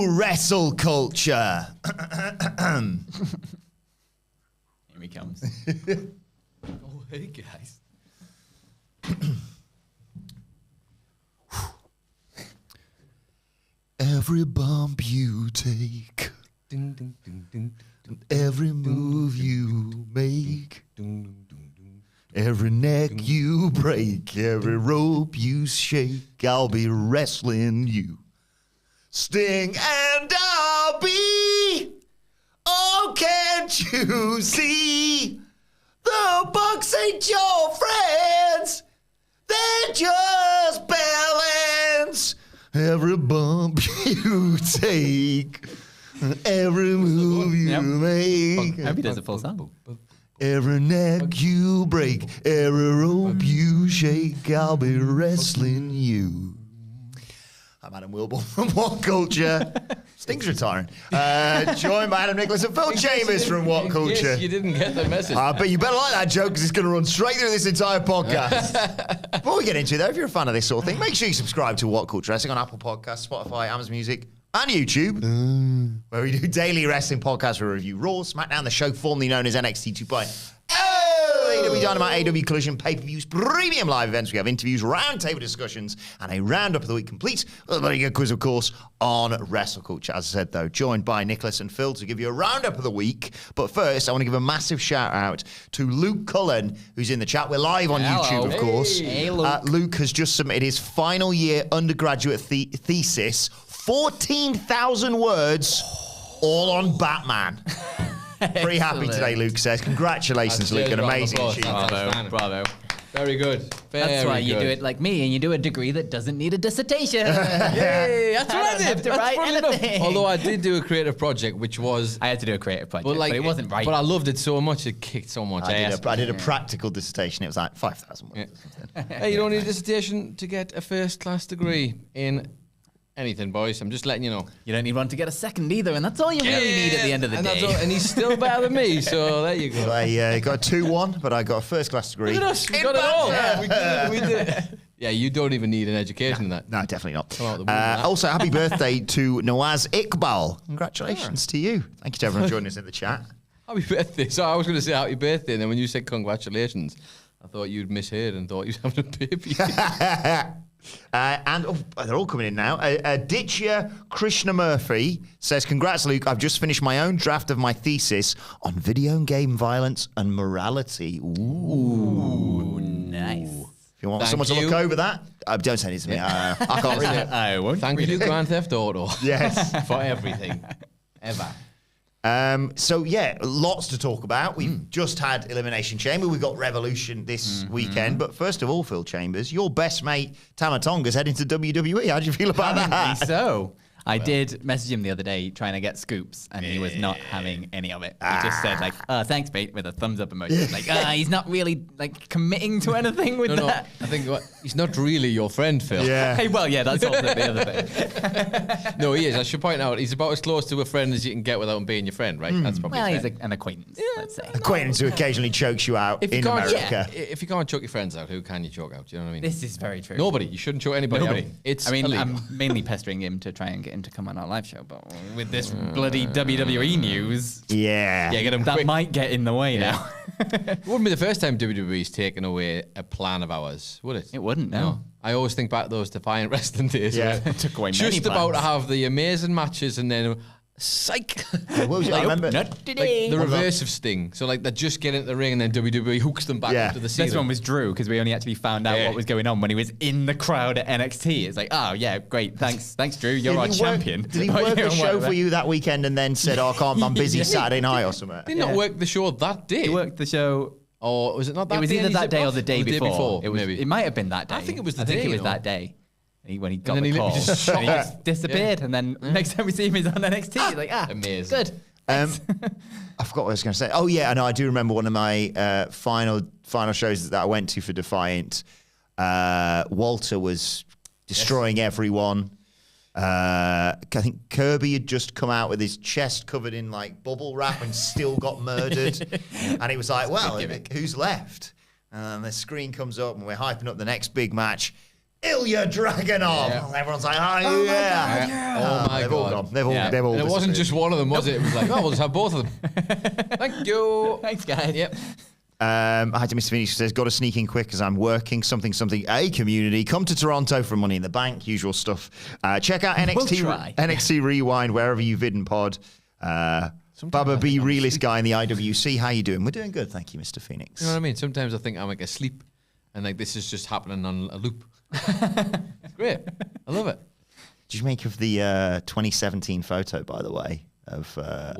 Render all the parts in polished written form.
WrestleCulture. Here he comes. Oh, hey, guys. Every bump you take, Ding, ding, ding, ding, every move you make, every neck you break, every rope you shake, I'll be wrestling you. Sting and I'll be, oh, can't you see? The Bucks ain't your friends, they're just balance. Every bump you take, every move you make, I hope he does a full song. every neck you break, every rope you shake, I'll be wrestling you. I'm Adam Wilbourn from What Culture. Sting's retiring. Joined by Adam Nicholas and Phil Chambers from What Culture. Yes, you didn't get the message. But you better like that joke because it's going to run straight through this entire podcast. Before we get into it, though, if you're a fan of this sort of thing, make sure you subscribe to What Culture Wrestling on Apple Podcasts, Spotify, Amazon Music, and YouTube, where we do daily wrestling podcasts where we review Raw, SmackDown, the show formerly known as NXT 2.0. AEW Dynamite, AEW Collision, pay-per-views, premium live events. We have interviews, roundtable discussions, and a roundup of the week complete with a very good quiz, of course, on WrestleCulture. As I said, though, joined by Nicholas and Phil to give you a roundup of the week. But first, I want to give a massive shout-out to Luke Cullen, who's in the chat. We're live on YouTube, of course. Hey, Luke. Luke has just submitted his final year undergraduate thesis, 14,000 words, all on Batman. Pretty happy today, Luke says. Congratulations, Luke. An amazing achievement. Bravo. Very good. That's why you do it like me and you do a degree that doesn't need a dissertation. Yay, That's what I did. have to That's write funny enough. anything. Although I did do a creative project, which was... I had to do a creative project, but it wasn't right. But I loved it so much, it kicked so much ass. I did a practical dissertation. It was like 5,000 words. Yeah. Hey, you don't need a dissertation to get a first-class degree in anything, boys. I'm just letting you know. You don't need one to get a second either, and that's all you really need at the end of the and day. And he's still better than me, so there you go. I got a 2-1, but I got a first-class degree. Look at us, we got it all. Yeah, we did it. Yeah, you don't even need an education in that. No, definitely not. Come out the womb, Also, happy birthday to Nawaz Iqbal. Congratulations to you. Thank you to everyone joining us in the chat. Happy birthday. So I was going to say happy birthday, and then when you said congratulations, I thought you'd misheard and thought you was having a baby. They're all coming in now. Ditya Krishnamurthy says, congrats, Luke. I've just finished my own draft of my thesis on video game violence and morality. Ooh, nice. If you want someone to look over that, don't send it to me. I can't read it. I won't. Thank you, Grand Theft Auto. Yes. For everything. Ever. So, yeah, lots to talk about. We've just had Elimination Chamber. We've got Revolution this weekend. But first of all, Phil Chambers, your best mate, Tama Tonga's heading to WWE. How do you feel about that? So, I did message him the other day trying to get scoops, and he was not having any of it. He just said, like, thanks, mate, with a thumbs up emoji. Like, he's not really, like, committing to anything with that. I think he's not really your friend, Phil. Yeah. Hey, well, yeah, that's also the other thing. No, he is. I should point out, he's about as close to a friend as you can get without him being your friend, right? That's probably Well, fair. he's an acquaintance, let's say. Acquaintance who occasionally chokes you out in can't, America. If you can't choke your friends out, who can you choke out? Do you know what I mean? This is very true. Nobody. You shouldn't choke anybody out. It's illegal. I'm mainly pestering him to try and get him to come on our live show, but with this bloody WWE news, Yeah. get him that quick. might get in the way now. It wouldn't be the first time WWE's taken away a plan of ours, would it? It wouldn't, no. I always think back to those Defiant Wrestling days. Yeah. where Took away just many about plans. to have the amazing matches and then psych. What was it? I remember. Not today. The reverse of Sting. So like they just get into the ring and then WWE hooks them back into the This ceiling. one was Drew because we only actually found out what was going on when he was in the crowd at NXT. It's like, oh yeah, great, thanks Drew, you're our champion. Did he work the show for you that weekend and then said, I can't, I'm busy Saturday night or something? Did not work the show that day. He worked the show. Or was it not that day? It was either that day or the day before. Maybe. It might have been that day. I think it was the I think day, it was you know. that day. When he got then the he call, literally just and he shot. just disappeared, and then next time we see him, he's on NXT. He's like, Amazing. good. I forgot what I was going to say. Oh, yeah, I know. I do remember one of my final shows that I went to for Defiant. Walter was destroying everyone. I think Kirby had just come out with his chest covered in like bubble wrap and still got murdered. And it was like, well, who's left? And the screen comes up and we're hyping up the next big match. Ilya Dragunov. Yeah. Everyone's like, oh yeah. Oh my They've all God. gone. They've all And it wasn't disappeared. just one of them, was it? It was like, oh, we'll just have both of them. Thank you. Thanks, guys. Yep. Hi to Mr. Phoenix, who says, got to sneak in quick because I'm working something, a community. Come to Toronto for Money in the Bank, usual stuff. Check out NXT Rewind, wherever you vid and pod. Baba B, realist guy in the IWC. How you doing? We're doing good, thank you, Mr. Phoenix. You know what I mean? Sometimes I think I'm like asleep and like this is just happening on a loop. It's great. I love it. Did you make of the 2017 photo, by the way? Of Oh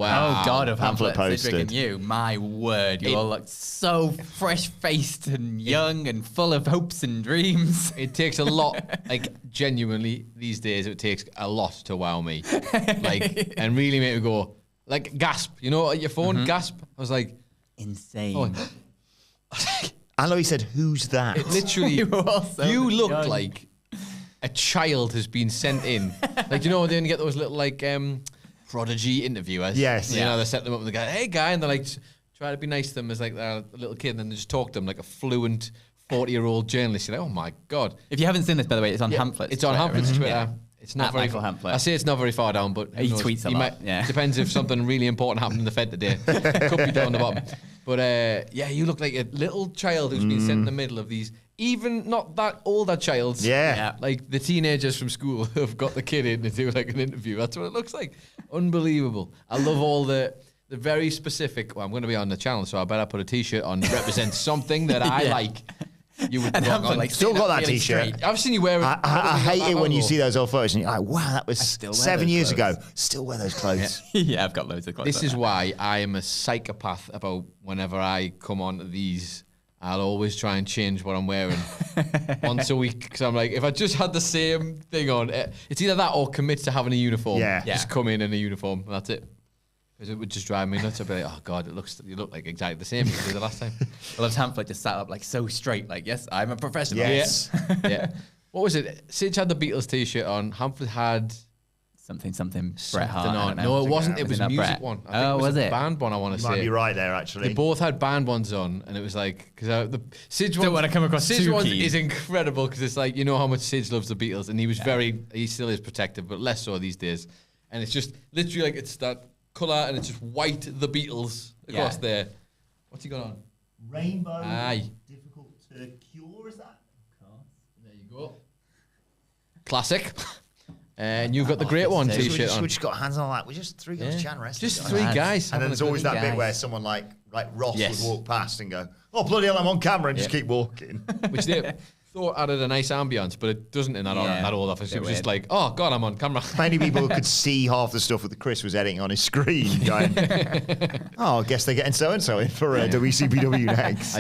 God, of Pamphlet pamphlets. Cedric posted. and you, my word, you all look so fresh-faced and young and full of hopes and dreams. It takes a lot, like genuinely these days, it takes a lot to wow me. Like, and really make me go, like, gasp. You know, your phone, gasp. I was like, Insane. oh. I know he said, who's that? It literally, You were all so you look young. like a child has been sent in. Like, you know, then you get those little, like, prodigy interviewers. Yes. You Yeah. know, they set them up and they go, hey, guy, and they're like, try to be nice to them as like they're a little kid, and then they just talk to them like a fluent 40-year-old journalist. You're like, oh my God. If you haven't seen this, by the way, it's on Hamflet's It's on Twitter, Hamflet's isn't it? Twitter. Yeah. It's not At very Michael Hamflet. I say it's not very far down, but who He knows? tweets a He lot, yeah. Depends if something really important happened in the Fed today. Could be down the bottom. But yeah, you look like a little child who's been sent in the middle of these, even not that older childs. Yeah. Yeah. Like the teenagers from school have got the kid in to do like an interview. That's what it looks like. Unbelievable. I love all the very specific. Well, I'm going to be on the channel, so I better put a T-shirt on that represents something that I Yeah. like. You would And rock Hamflet, on. like, Still sitting got up that really T-shirt. straight. I've seen you wear it. I hate it when you see those old photos and you're like, wow, that was still wear 7 those years clothes. ago. Still wear those clothes. Yeah, I've got loads of clothes. This like is that. why I am a psychopath about whenever I come onto these. I'll always try and change what I'm wearing once a week because I'm like, if I just had the same thing on, it's either that or commit to having a uniform. Yeah. Just come in a uniform. And that's it. Because it would just drive me nuts. I'd be like, oh God, you look like exactly the same as you did the last time. I love Hamflet just sat up like so straight, like, yes, I'm a professional. Yes. Yeah. What was it? Sige had the Beatles T-shirt on. Humphrey had Something, Bret something Hart. I on. don't know. No, it wasn't. It was a that music Bret? one. I think Oh, it was was a it? band one, I want to You might say. be right there, actually. They both had band ones on, and it was like because the Sige Don't wanna come across Sige too one keen. is incredible because it's like you know how much Sige loves the Beatles, and he was he still is protective, but less so these days. And it's just literally like it's that color, and it's just white the Beatles across there. What's he got on? Rainbow. Aye. Difficult to cure, is that? There you go. Classic. And you've got the Great One We T-shirt on. just got hands on all that. We're just three guys chatting wrestling. Just guys. three Lads. guys. And then having there's a always good- that bit guys. where someone like Ross Yes. would walk past and go, "Oh bloody hell, I'm on camera," and just keep walking. which they thought added a nice ambience, but it doesn't in that, Yeah. that old office. It Bit was just weird. like, oh God, I'm on camera. Many people could see half the stuff that Chris was editing on his screen, going, "Oh, I guess they're getting so and so in for WCPW next."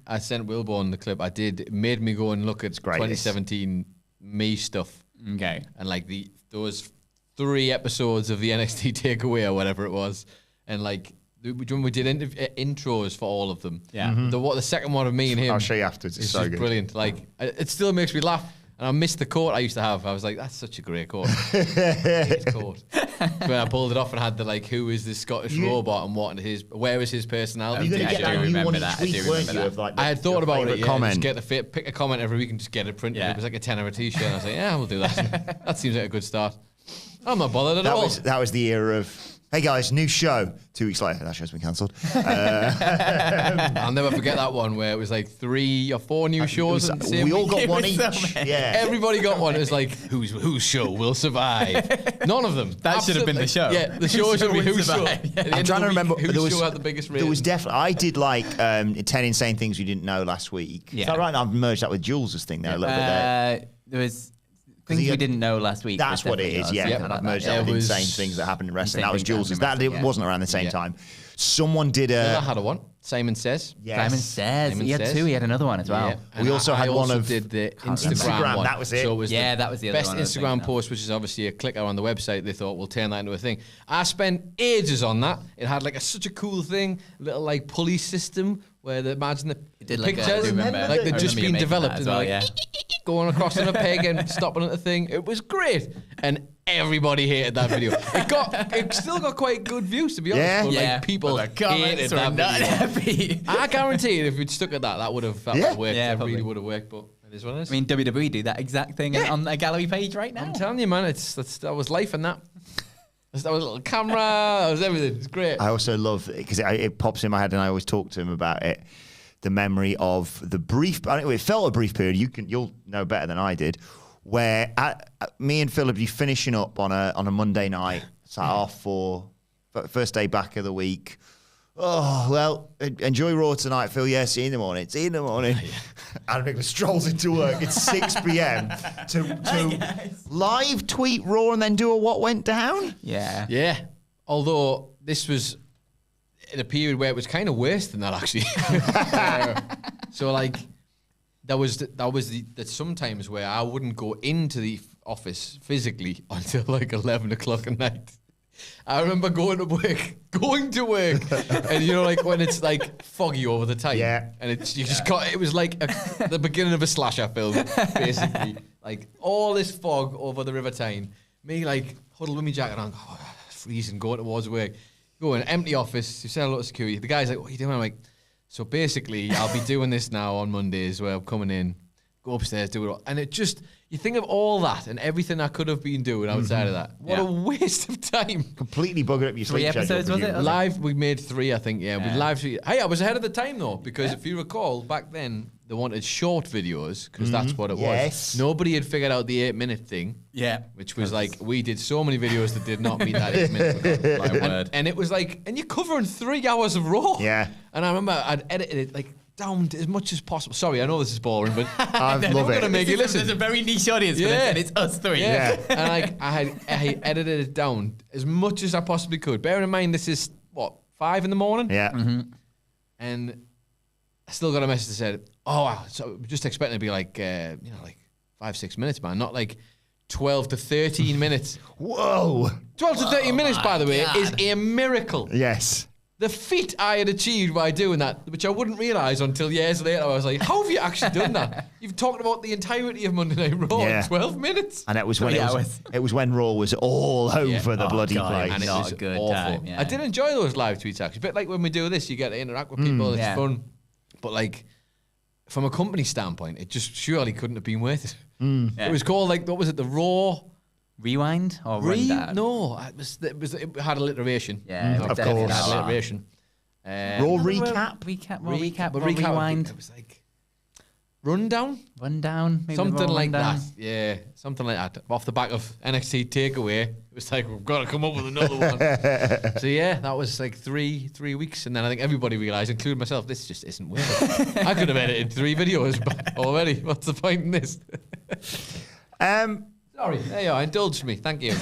I sent Wilbourn the clip. It made me go and look at great, this. 2017 me stuff. Okay. And like those 3 episodes of the NXT Takeaway or whatever it was. And like, when we did intros for all of them. Yeah. The second one of me and him. I'll show you afterwards. It's It's so just good. brilliant. Like, it still makes me laugh. And I missed the coat I used to have. I was like, that's such a great coat. Great coat. When I pulled it off and had the like, who is this Scottish robot and where is his personality? You're gonna I get do that new remember one each that. I week, do weren't remember you? that. Of like I had thought your about favourite it. Yeah, comment. just pick a comment every week and just get it printed. Yeah. It was like a $10 a T-shirt. And I was like, yeah, we'll do that. That seems like a good start. I'm not bothered at all. That was the era of, hey guys, new show. 2 weeks later, that show's been cancelled. I'll never forget that one where it was like 3 or 4 new shows. on the same We all week. got It one was each. so many. Yeah. Everybody got one. It was like, whose show will survive? None of them. That should have been the show. Yeah, the show should be would whose show. survive. At the end I'm of trying the to remember. week, whose show had the biggest rating. There was definitely. I did like 10 insane things we didn't know last week. Is Yeah. that right? I've merged that with Jules' thing there a little bit there. There was things he we had- didn't know last week. That's was what it definitely is, yours, yeah. something And like I've merged that, that yeah. with It was insane things that happen in wrestling. insane That was things Jules'. that happen in That wrestling, wasn't around the same yeah. time. Someone did Miller a. had a one. Simon Says. Yes. Simon Says. Simon He had Says. 2. He had another one as well. Yeah. We And also I had one of- did the remember. Instagram one. That was it. So it was Yeah, that was the other best one I was Instagram thinking of. post, which is obviously a clicker on the website. They thought we'll turn that into a thing. I spent ages on that. It had like such a cool thing, little like pulley system where imagine the did like a- I pictures do remember- like I they'd just remember you been making developed that and as well, like yeah. going across on a peg and stopping at the thing. It was great, and everybody hated that video. It still got quite good views to be honest. Yeah? But Yeah, like people but the comments hated were that not video. happy. I guarantee you, if we'd stuck at that would have Yeah. worked. Yeah, It really probably. would have worked, but It is what it is. I mean, WWE do that exact thing on their gallery page right now. I'm telling you, man, that was life in that. That was a little camera. That was everything. It's great. I also love because it pops in my head, and I always talk to him about it. The memory of the brief, it felt a brief period. You'll know better than I did, where me and Phil would be finishing up on a Monday night, sat off for first day back of the week. Oh, well, enjoy Raw tonight, Phil. Yeah, see you in the morning. See you in the morning. Adam Nicholas strolls into work. It's 6 p.m. to live tweet Raw and then do a what went down? Yeah. Yeah. Although this was in a period where it was kind of worse than that, actually. So, like, that was sometimes where I wouldn't go into the office physically until like 11 o'clock at night. I remember going to work, and you know, like when it's like foggy over the time, and it was like the beginning of a slasher film, basically, like all this fog over the River Tyne, me like huddled with my jacket on, freezing, going towards work, go in empty office, you say hello to security, the guy's like, what are you doing? I'm like, so basically, I'll be doing this now on Mondays where I'm coming in, go upstairs, do it all, and it just. You think of all that and everything I could have been doing outside of that. What a waste of time. Completely buggered up your sleep 3 episodes, schedule. was it? Live, we made 3, I think. Yeah, we live. Hey, I was ahead of the time though, because if you recall, back then they wanted short videos because that's what it was. Nobody had figured out the 8-minute thing. Yeah, which was like we did so many videos that did not meet that 8-minute. And it was like, and you're covering 3 hours of Raw. Yeah, and I remember I'd edited it like. Down as much as possible. Sorry, I know this is boring, but I love it. Gonna make you listen. There's a very niche audience for this, and it's us 3. Yeah, and like I edited it down as much as I possibly could. Bearing in mind this is what 5 in the morning. Yeah, and I still got a message that said, "Oh, wow, so just expecting it to be like like 5-6 minutes, man, not like 12 to 13 minutes." Whoa, 12 to 13 minutes, by the way, is a miracle. Yes. The feat I had achieved by doing that, which I wouldn't realise until years later, I was like, how have you actually done that? You've talked about the entirety of Monday Night Raw in 12 minutes. And it was when it was when Raw was all over the bloody place. And it was a good awful. time, yeah. I did enjoy those live tweets, actually. A bit like when we do this, you get to interact with people, it's fun. But like, from a company standpoint, it just surely couldn't have been worth it. It was called like, what was it, the Raw... Rewind or rundown? No, it had alliteration. Yeah, of course. It had alliteration. Raw recap? Recap, but rewind. It was like rundown? Rundown, maybe Something like rundown. that. Yeah, something like that. Off the back of NXT Takeaway, it was like, we've got to come up with another one. So yeah, that was like three weeks. And then I think everybody realised, including myself, this just isn't worth it. I could have edited 3 videos already. What's the point in this? Sorry, there you are. Indulge me. Thank you.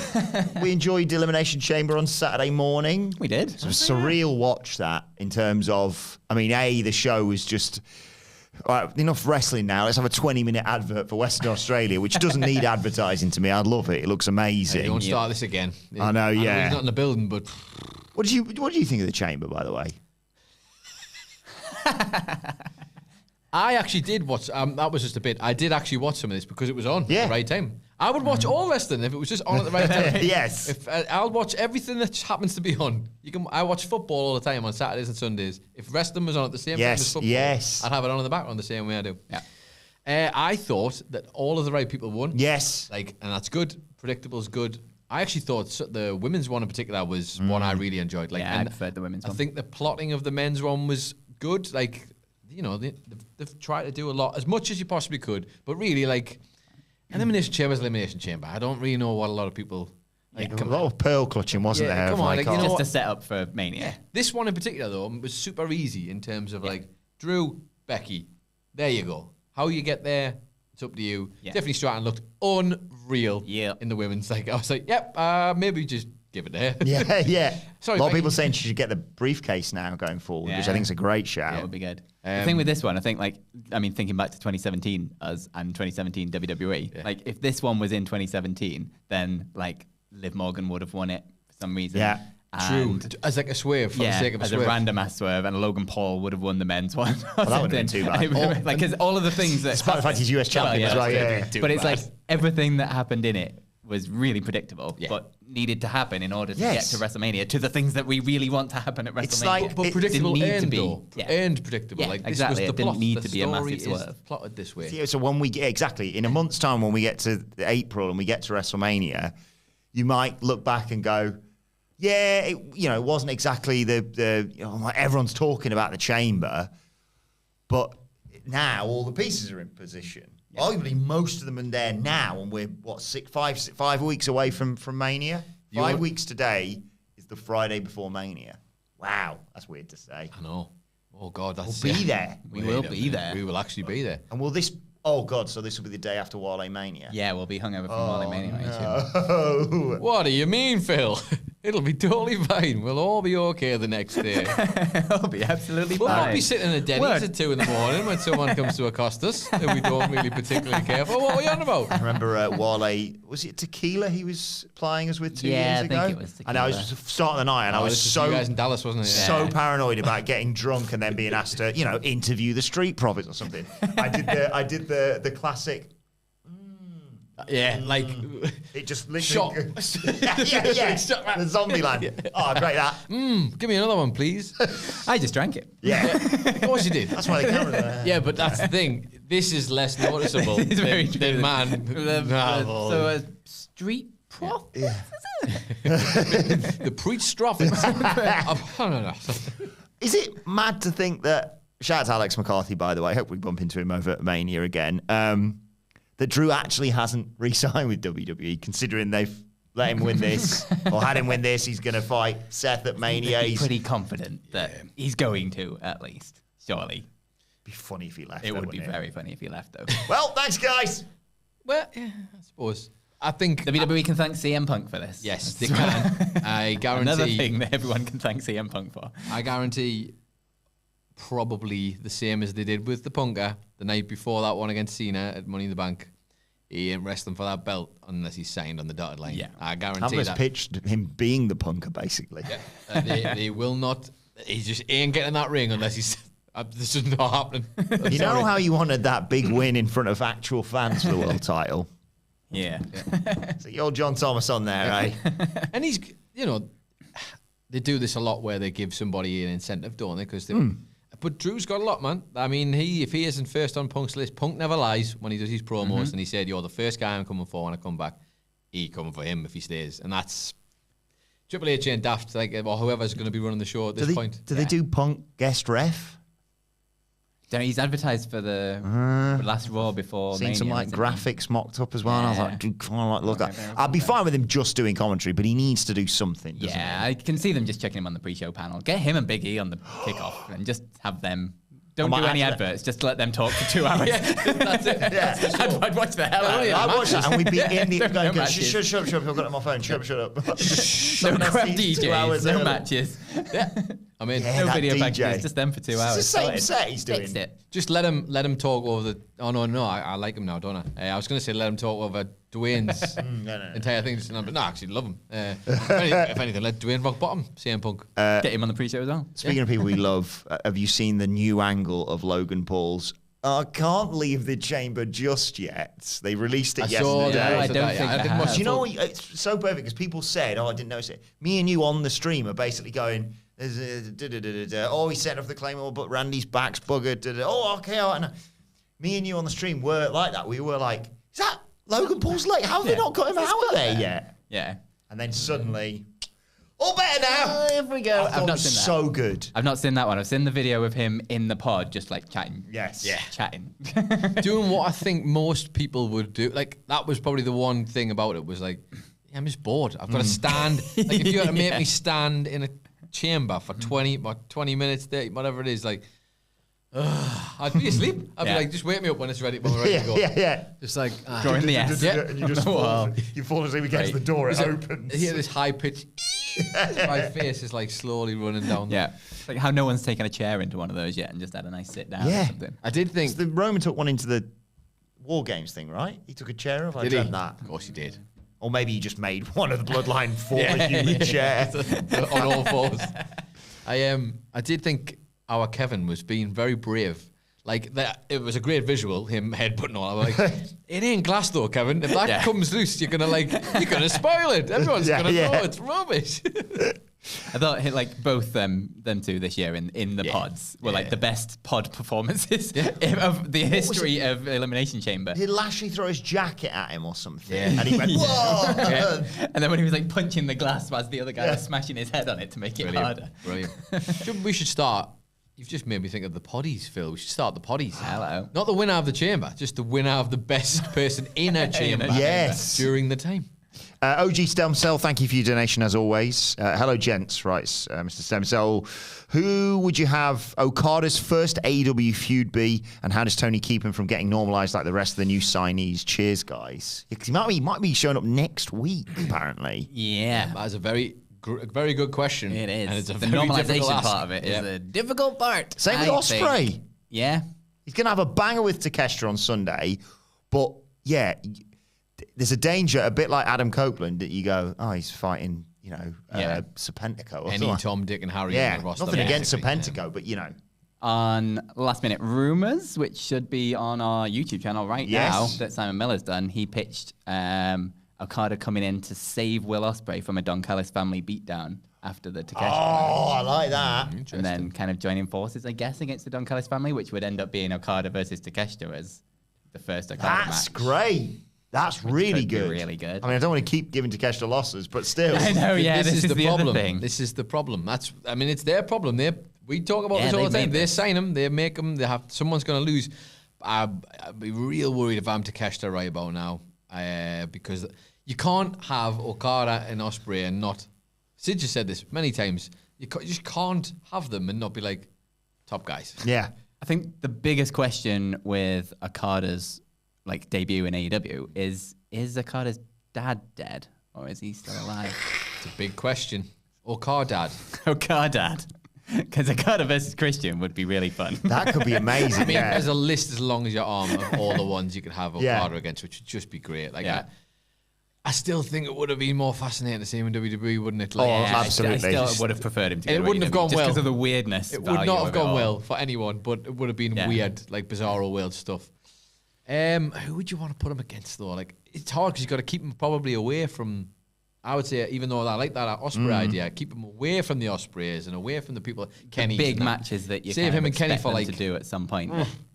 We enjoyed Elimination Chamber on Saturday morning. We did. It was a surreal watch that in terms of, I mean, the show was just, enough wrestling now. Let's have a 20-minute advert for Western Australia, which doesn't need advertising to me. I'd love it. It looks amazing. Don't start this again. I know, yeah. He's not in the building, but... What do you think of the Chamber, by the way? I actually did watch, that was just a bit, I did actually watch some of this because it was on at the right time. I would watch all wrestling if it was just on at the right time. Yes. If I'll watch everything that happens to be on. I watch football all the time on Saturdays and Sundays. If wrestling was on at the same time as football, I'd have it on in the background the same way I do. Yeah. I thought that all of the right people won. Yes. And that's good. Predictable's good. I actually thought the women's one in particular was one I really enjoyed. I preferred the women's one. I think the plotting of the men's one was good. Like, they've tried to do a lot, as much as you possibly could, but really, like, Elimination Chamber is Elimination Chamber. I don't really know what a lot of people... Like, a lot of pearl clutching, wasn't there? Come on, just a setup for Mania. Yeah. This one in particular, though, was super easy in terms of, like, Drew, Becky, there you go. How you get there, it's up to you. Yeah. Tiffany Stratton looked unreal in the women's. Like, I was like, maybe just give it to her. Yeah. Sorry, a lot of people saying she should get the briefcase now going forward, which I think is a great shout. Yeah, it would be good. The thing with this one, I think, thinking back to 2017 and 2017 WWE, like, if this one was in 2017, then, like, Liv Morgan would have won it for some reason. Yeah. True. As like a swerve for the sake of a swerve. As a random ass swerve, and Logan Paul would have won the men's one. Well, that wouldn't have been too bad. Because all of the things that... Despite the fact he's US champion as well, yeah. But it's like everything that happened in it was really predictable, but needed to happen in order to get Yes. to WrestleMania, to the things that we really want to happen at WrestleMania. It's like- But It predictable didn't need and to be- though. yeah. And predictable. Yeah, like this exactly. was It the didn't plot. need The to be a massive story is swerve. plotted this way. Yeah, so when we get in a month's time, when we get to April and we get to WrestleMania, you might look back and go, yeah, it wasn't exactly like everyone's talking about the chamber, but now all the pieces are in position. Yeah. Arguably, most of them are there now, and we're 5 weeks away from Mania. 5 weeks today is the Friday before Mania. Wow, that's weird to say. I know. Oh God, that's We'll be there. We will be there. We will actually be there. And will this? Oh God! So this will be the day after Wale Mania. Yeah, we'll be hungover from Wale Mania. I assume. Oh. What do you mean, Phil? It'll be totally fine. We'll all be okay the next day. It'll be absolutely We'll fine. not be sitting in a Denny's at 2 a.m. when someone comes to accost us if we don't really particularly care for. What are we on about? I remember Wale, was it Tequila he was plying us with 2 years ago? Yeah, I think it was And I was Tequila. just starting the night, and I was this so you guys in Dallas, wasn't it? so paranoid about getting drunk and then being asked to, interview the street prophets or something. I did the classic. Yeah, like It just shot. literally. yeah. The zombie land. Oh, great that. Give me another one, please. I just drank it. Yeah. Of course you did. That's why the camera there. Yeah, but that's the thing. This is less noticeable It's very true. than man. So a street prophet. The preach prophets. I don't know. Is it mad to think that, shout out to Alex McCarthy, by the way, hope we bump into him over at Mania again, that Drew actually hasn't re-signed with WWE, considering they've let him win this, or had him win this, he's going to fight Seth at Mania. He's He's pretty confident that he's going to, at least. Surely. be funny if he left. It though, would be wouldn't very funny if he left, though. Well, thanks, guys. Well, yeah, I suppose. I think WWE can thank CM Punk for this. yes, they can. I guarantee. Another thing that everyone can thank CM Punk for. I guarantee probably the same as they did with the Punker the night before that one against Cena at Money in the Bank. He ain't wrestling for that belt unless he's signed on the dotted line. Yeah. I guarantee Hamlet's that. pitched him being the punker, basically. They will not. He just ain't getting that ring unless he's. This is not happening. You know how you wanted that big win in front of actual fans for the world title? Yeah. So you're John Thomas on there, eh? And he's, they do this a lot where they give somebody an incentive, don't they? Because but Drew's got a lot, man. I mean, if he isn't first on Punk's list, Punk never lies when he does his promos, and he said, "You're the first guy I'm coming for when I come back." He coming for him if he stays, and that's Triple H and Daft, or whoever's going to be running the show at this point. Do they do Punk guest ref? He's advertised for the last Raw before Seen Mania, some hasn't he? graphics mocked up as well. And I was like, Yeah. dude, come on, look at Okay, that. I'd be fine with him just doing commentary, but he needs to do something. Doesn't Yeah, I can see them just checking him on the pre-show panel. Get him and Big E on the kickoff and just have them. Don't I do might any actually- adverts. Just let them talk for 2 hours. That's it. Yeah. I'd watch the hell out of it. I watched that, and we'd be in the No going, matches. shut up, I've got it on my phone. Shut up. No Someone else crap needs 2 hours DJs, no early. matches, I mean, Yeah, no that video DJ. packages, just them for 2 hours. It's the same Sorted. set he's doing. Fixed it. just let him talk over the. Oh no, I like him now, don't I? I was going to say let him talk over Dwayne's No. entire thing. But no, I actually love him. If anything, let Dwayne rock bottom. CM Punk. Get him on the pre-show as well. Speaking of people we love, have you seen the new angle of Logan Paul's I can't leave the chamber just yet? They released it I saw yesterday. that. I don't think I they didn't watch have. Do you know what? It's so perfect because people said, "Oh, I didn't notice it." Me and you on the stream are basically going, "There's a oh, he set off the Claymore, but Randy's back's buggered." Oh, okay. Oh, and me and you on the stream were like that. We were like, "Is that Logan Paul's leg? How have they not got him out of there yet?" Yeah. And then suddenly, all better now. Here we go. I thought it was so good. I've not seen that one. I've seen the video of him in the pod, just like chatting. Yes. Yeah. Chatting. Doing what I think most people would do. Like, that was probably the one thing about it was like, yeah, I'm just bored. I've got to stand. Like, if you had to make me stand in a chamber for 20 minutes, 30, whatever it is, like, I'd be asleep. I'd be like, just wake me up when it's ready, when we're ready to go. Yeah. Just like, Drawing the S. Yeah. And you just Oh, fall, wow. you fall asleep against the door, it opens. I hear this high pitch. My face is like slowly running down. Yeah. It's like how no one's taken a chair into one of those yet and just had a nice sit down or Yeah. something. I did think. The Roman took one into the War Games thing, right? He took a chair off. I Did dreamt he? that. Of course he did. Or maybe he just made one of the bloodline for a human chair. On all fours. I did think our Kevin was being very brave. Like that, it was a great visual. Him headbutting all. I'm like, it ain't glass though, Kevin. If that comes loose, you're gonna spoil it. Everyone's gonna know it's rubbish. I thought like both them two this year in the pods were like the best pod performances of the history of Elimination Chamber. Did Lashley throw his jacket at him or something? And he went, whoa! And then when he was like punching the glass whilst the other guy was smashing his head on it to make it harder. Brilliant. We should start. You've just made me think of the poddies, Phil. We should start the poddies. Hello. Not the winner of the chamber, just the winner of the best person in a chamber. Yes. During the time. OG Stem Cell, thank you for your donation as always. Hello, gents, writes Mr. Stem Cell. Who would you have Okada's first AEW feud be, and how does Tony keep him from getting normalized like the rest of the new signees? Cheers, guys. Because he might be showing up next week, apparently. Yeah. That's a very good question. It is. And it's a the very normalization part of it is a difficult part. Same with Ospreay. Yeah. He's going to have a banger with Takeshita on Sunday, but yeah, there's a danger, a bit like Adam Copeland, that you go, oh, he's fighting, Serpentico. Or Any something. Tom, Dick, and Harry on the roster. Nothing against Serpentico, but On Last Minute Rumors, which should be on our YouTube channel right now, that Simon Miller's done, he pitched Okada coming in to save Will Ospreay from a Don Callis family beatdown after the Takeshita match. I like that. And then kind of joining forces, I guess, against the Don Callis family, which would end up being Okada versus Takeshita as the first Okada match. That's great. That's really good. Really good. I mean, I don't want to keep giving Takeshita losses, but still. I know, yeah, this is the problem. other thing. This is the problem. It's their problem. We talk about this all the time. They sign them, they make them, someone's going to lose. I'd be real worried if I'm Takeshita right about now, because you can't have Okada and Ospreay and not. Sid just said this many times. You just can't have them and not be like top guys. Yeah. I think the biggest question with Okada's debut in AEW is Okada's dad dead or is he still alive? It's a big question. Okada. Because Okada versus Christian would be really fun. That could be amazing. There's a list as long as your arm of all the ones you could have Okada against, which would just be great. I still think it would have been more fascinating to see him in WWE, wouldn't it? Absolutely. I still would have preferred him to. It wouldn't have gone well because of the weirdness. It would not have gone well for anyone, but it would have been weird, like bizarro world stuff. Who would you want to put him against though? It's hard because you've got to keep him probably away from. I would say, even though I like that Ospreay idea, keep him away from the Ospreys and away from the people. Kenny, big matches that you save him and Kenny for to do at some point.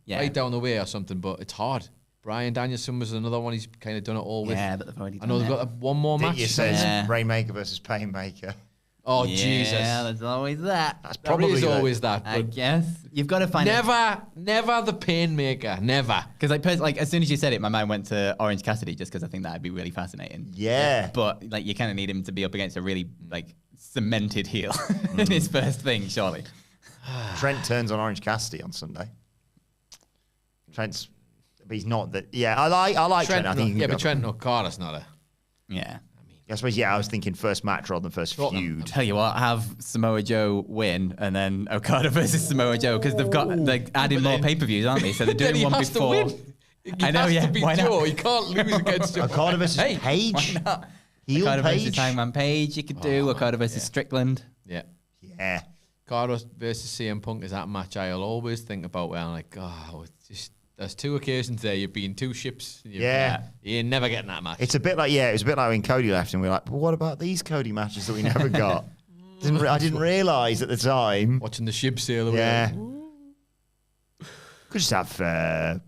Right down the way or something, but it's hard. Brian Danielson was another one he's kind of done it all with. Yeah, but they've already done I know they've got one more match. You said Rainmaker versus Painmaker. Oh, yeah, Jesus. Yeah, there's always that. That's probably always that. I guess. You've got to find Never the Painmaker. Never. Because as soon as you said it, my mind went to Orange Cassidy just because I think that'd be really fascinating. Yeah. But you kind of need him to be up against a really cemented heel in his first thing, surely. Trent turns on Orange Cassidy on Sunday. But he's not that. Yeah, I like Trent. I think. But Trent Okada's not a. Yeah. I suppose. Yeah, I was thinking first match rather than first feud. Tell you what, have Samoa Joe win and then Okada versus Samoa Joe because they've got adding more pay-per-views, aren't they? So they're doing one before. I know, yeah. Why not? He can't lose against Joe. Okada versus Page. Why not? Heel Okada Page. versus Hangman Page. You could do Okada versus Strickland. Yeah. Yeah. Okada versus CM Punk is that match I'll always think about where I'm like, it's just. There's two occasions there. You've been two ships. You're never getting that match. It's a bit like it was a bit like when Cody left, and we were like, but what about these Cody matches that we never got? I didn't realise at the time. Watching the ship sail away. Yeah. Could just have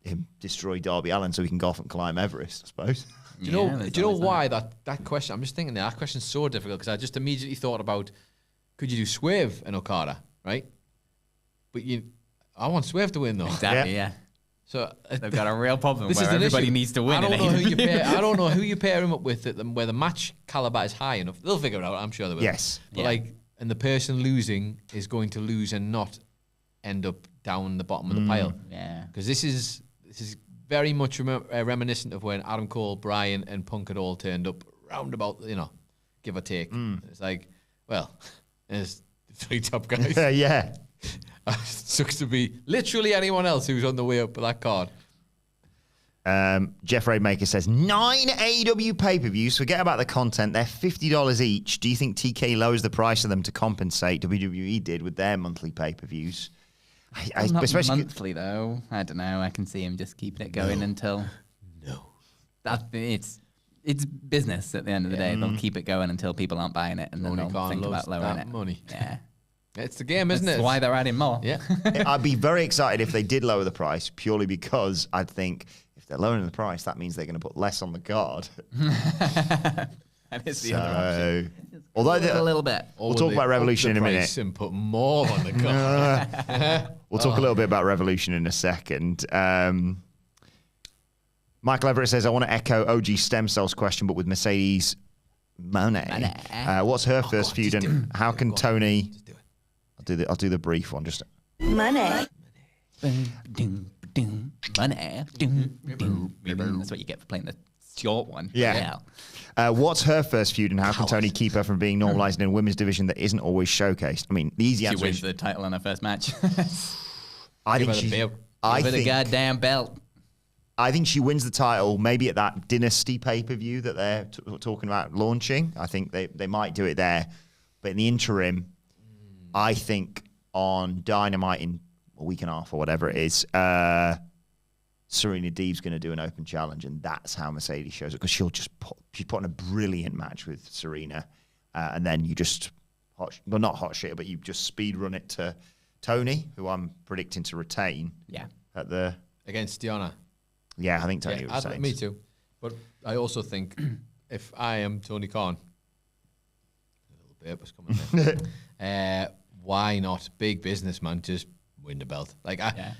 him destroy Darby Allin so he can go off and climb Everest, I suppose. Do you know why that question? I'm just thinking that question's so difficult because I just immediately thought about, could you do Swerve and Okada, right? But I want Swerve to win though. Exactly. Yeah. So they've got a real problem this where is everybody issue. needs to win. I don't know who you pair him up with where the match caliber is high enough. They'll figure it out. I'm sure they will. Yes. But and the person losing is going to lose and not end up down the bottom of the pile. Yeah. Because this is very much reminiscent of when Adam Cole, Bryan, and Punk had all turned up roundabout. Give or take. It's like, well, there's the three top guys. Yeah. Sucks to be literally anyone else who's on the way up with that card. Jeff Raidmaker says 9 AEW pay-per-views. Forget about the content. They're $50 each. Do you think TK lowers the price of them to compensate WWE did with their monthly pay-per-views? Not especially monthly though. I don't know. I can see him just keeping it going until. No. It's business at the end of the day. They'll keep it going until people aren't buying it, and then Tony they'll Khan think loves about lowering that it. money. Yeah, It's the game, isn't that's it? why they're adding more. Yeah. I'd be very excited if they did lower the price, purely because I'd think if they're lowering the price, that means they're going to put less on the card. That is the other option. Although A little bit. we'll talk about Revolution in a minute. And put more on the card. We'll talk a little bit about Revolution in a second. Michael Everett says, I want to echo OG Stem Cells question, but with Mercedes Monet. What's her first feud and how can Tony... I'll do the brief one. Just Money. Money. That's what you get for playing the short one. Yeah. What's her first feud and how can Tony keep her from being normalized in a women's division that isn't always showcased? I mean, the easy She answer wins is... the title in her first match. I think her the she... belt. Give her the goddamn belt. I think she wins the title maybe at that Dynasty pay-per-view that they're talking about launching. I think they might do it there. But in the interim, I think on Dynamite in a week and a half or whatever it is, Serena Deeb's going to do an open challenge, and that's how Mercedes shows it, because she's put on a brilliant match with Serena, and then you just, not hot shit, but you just speed run it to Tony, who I'm predicting to retain. Yeah. At the... Against Diana. Yeah, I think Tony retains. Me too. But I also think if I am Tony Khan, a little bit was coming there. Why not? Big business, man. Just win the belt. Like I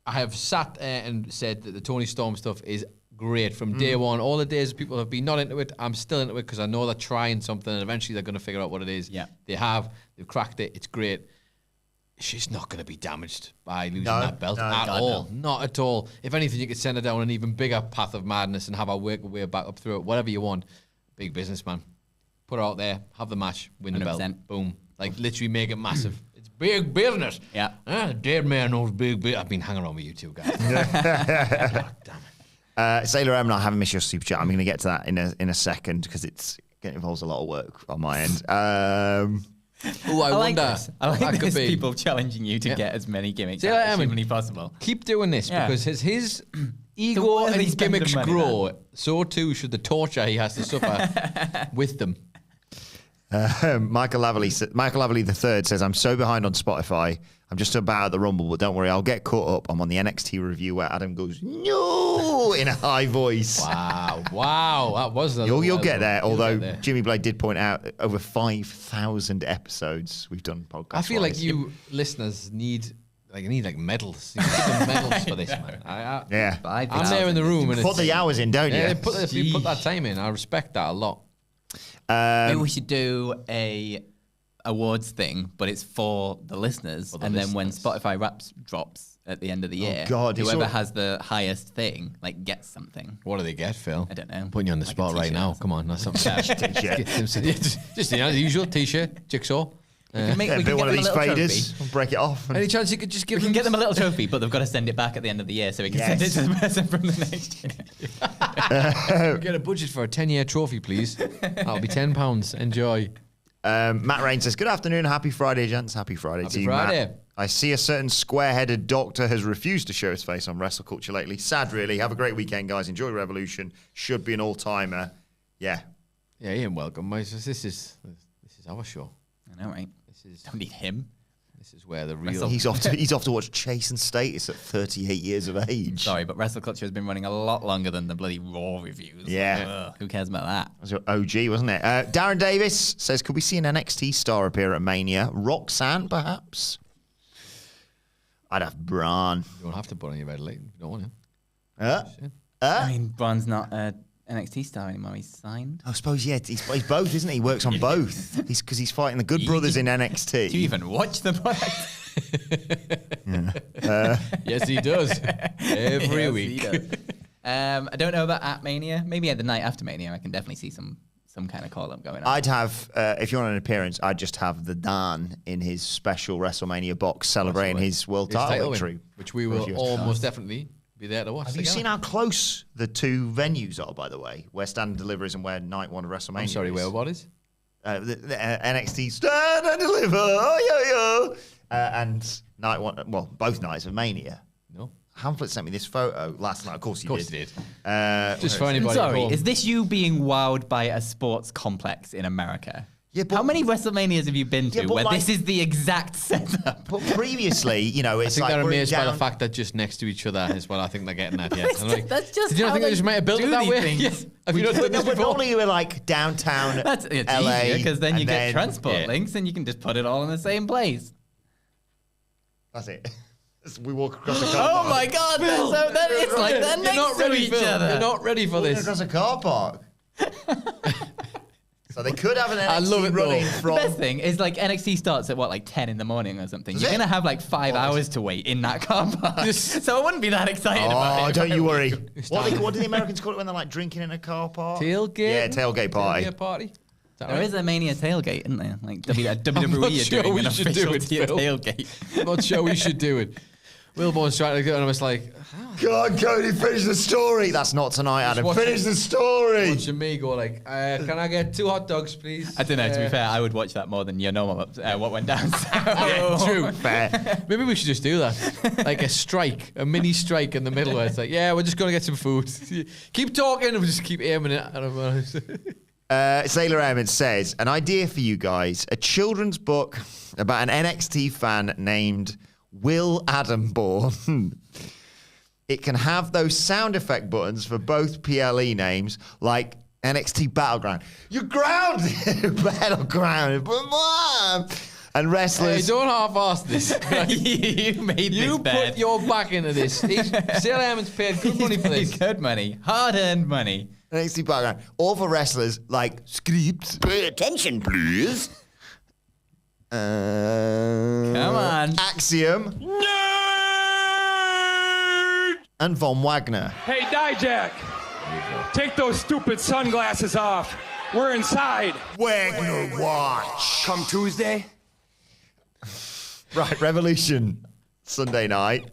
have sat and said that the Tony Storm stuff is great from day one. All the days people have been not into it, I'm still into it because I know they're trying something and eventually they're going to figure out what it is. Yeah. They've cracked it. It's great. She's not going to be damaged by losing that belt at all. No. Not at all. If anything, you could send her down an even bigger path of madness and have her work her way back up through it. Whatever you want. Big business, man. Put her out there, have the match, win the 100%. belt. Boom. Like, literally make it massive. It's big business. Yeah. Dead man knows big. I've been hanging around with you two guys. God damn it. Sailor M, not having missed your super chat. I'm going to get to that in a second because it involves a lot of work on my end. Oh, I like wonder. this. I like this. People challenging you to get as many gimmicks as humanly possible. Keep doing this because as his ego So and gimmicks money, grow, so too should the torture he has to suffer with them. Michael Laverley III says, I'm so behind on Spotify. I'm just about at the Rumble, but don't worry, I'll get caught up. I'm on the NXT review where Adam goes, no, in a high voice. Wow. That was the You'll get there, although Jimmy Blade did point out over 5,000 episodes we've done podcasts. I feel like you listeners need medals. You need some medals for this, man. Yeah. I'm there in the room. And Put the hours in, don't you? Yeah, you put that time in. I respect that a lot. Maybe we should do a awards thing, but it's for the listeners. And then when Spotify Wraps drops at the end of the year, whoever has the highest thing, like, gets something. What do they get, Phil? I don't know. I'm putting you on the spot right now. Come on, that's something. T-shirt. Just the usual T-shirt, jigsaw. We can Bit one of these faders, and break it off. Any chance you could just give We can get them a little trophy, but they've got to send it back at the end of the year so we can send it to the person from the next year. Get a budget for a 10-year trophy, please. That'll be £10. Enjoy. Matt Rain says, good afternoon, happy Friday, gents. Happy Friday to you, Friday. Matt. I see a certain square-headed doctor has refused to show his face on WrestleCulture lately. Sad, really. Have a great weekend, guys. Enjoy Revolution. Should be an all-timer. Yeah. Yeah, Ian, welcome. This is our show. I know, right? Don't need him. This is where the real... He's off to watch Chase and Status at 38 years of age. Sorry, but WrestleCulture has been running a lot longer than the bloody Raw reviews. Yeah. Who cares about that? That was your OG, wasn't it? Darren Davis says, could we see an NXT star appear at Mania? Roxanne, perhaps? I'd have Braun. You don't have to put on your red light. You don't want to. I mean, Braun's not an NXT star anymore. He's signed. I suppose, yeah. He's both, isn't he? He works on both. Because he's fighting the Good Brothers in NXT. Do you even watch the product? Yes, he does. Every week. He does. I don't know about at Mania. Maybe at the night after Mania, I can definitely see some kind of call-up going on. I'd have, if you want an appearance, I'd just have the Dan in his special WrestleMania box celebrating his world title victory. Which we will almost definitely be there to watch. Have you seen how close the two venues are, by the way? Where Stand and Deliver is and where Night 1 of WrestleMania I'm sorry, is? where what is? The NXT Stand and Deliver. Oh, yo, yo. and night one, well, both nights of Mania. No. Hamlet sent me this photo last night. Of course he did. Just for anybody at Sorry, home. is this you being wowed by a sports complex in America? Yeah, but- How many WrestleManias have you been to Yeah, but where like- this is the exact setup? But previously, you know, I it's think like they're we're amazed by the down- fact that just next to each other is what I think they're getting at. Yeah. I'm like, That's just did you not how think they they just might have built it do that these way? things. Yeah. Have you not done this But before? normally we're like downtown That's it's LA, easier because then you and get transport yeah. links and you can just put it all in the same place. That's it. We walk across the car Oh park. my God! It's like they're You're next not to ready, each Phil. other. You're not ready for Walking this. across a car park. So they could have an NXT I love it, though. running The from. best thing is like NXT starts at what, like 10 in the morning or something. You're it? gonna have like 5 hours to wait in that car park, so I wouldn't be that excited about Oh, it. don't you worry. What do the Americans call it when they're like drinking in a car park? Tailgate? Yeah, tailgate party. Tailgate party. Is that There right? is a Mania tailgate, isn't there? Like WWE I'm not are sure doing we an should official do it, Phil. tailgate. I'm not sure we should do it. Wilbourn's trying to go, and I was like, Go on, Cody, finish the story. That's not tonight, Adam. watch Finish it. the story. watching me go like, can I get 2 hot dogs, please? I don't know. To be fair, I would watch that more than you know what went down. Yeah, So. true. Fair. Maybe we should just do that. Like a mini strike in the middle where it's like, yeah, we're just going to get some food. Keep talking and we'll just keep aiming it. I don't know. Sailor Airman says, an idea for you guys, a children's book about an NXT fan named Will Adamborn. It can have those sound effect buttons for both PLE names, like NXT Battleground. You're grounded! Battleground. And Hey, wrestlers. don't half-ass this. You made You this bad. put your back into this. Sailor Airman's paid good money for this. Good money, hard-earned money. NXT Battleground. All for wrestlers like Script. Pay attention, please. Come on. Axiom. And Von Wagner. Hey, Dijak, take those stupid sunglasses off. We're inside. Wagner Watch. Come Tuesday. Right, Revolution. Sunday night.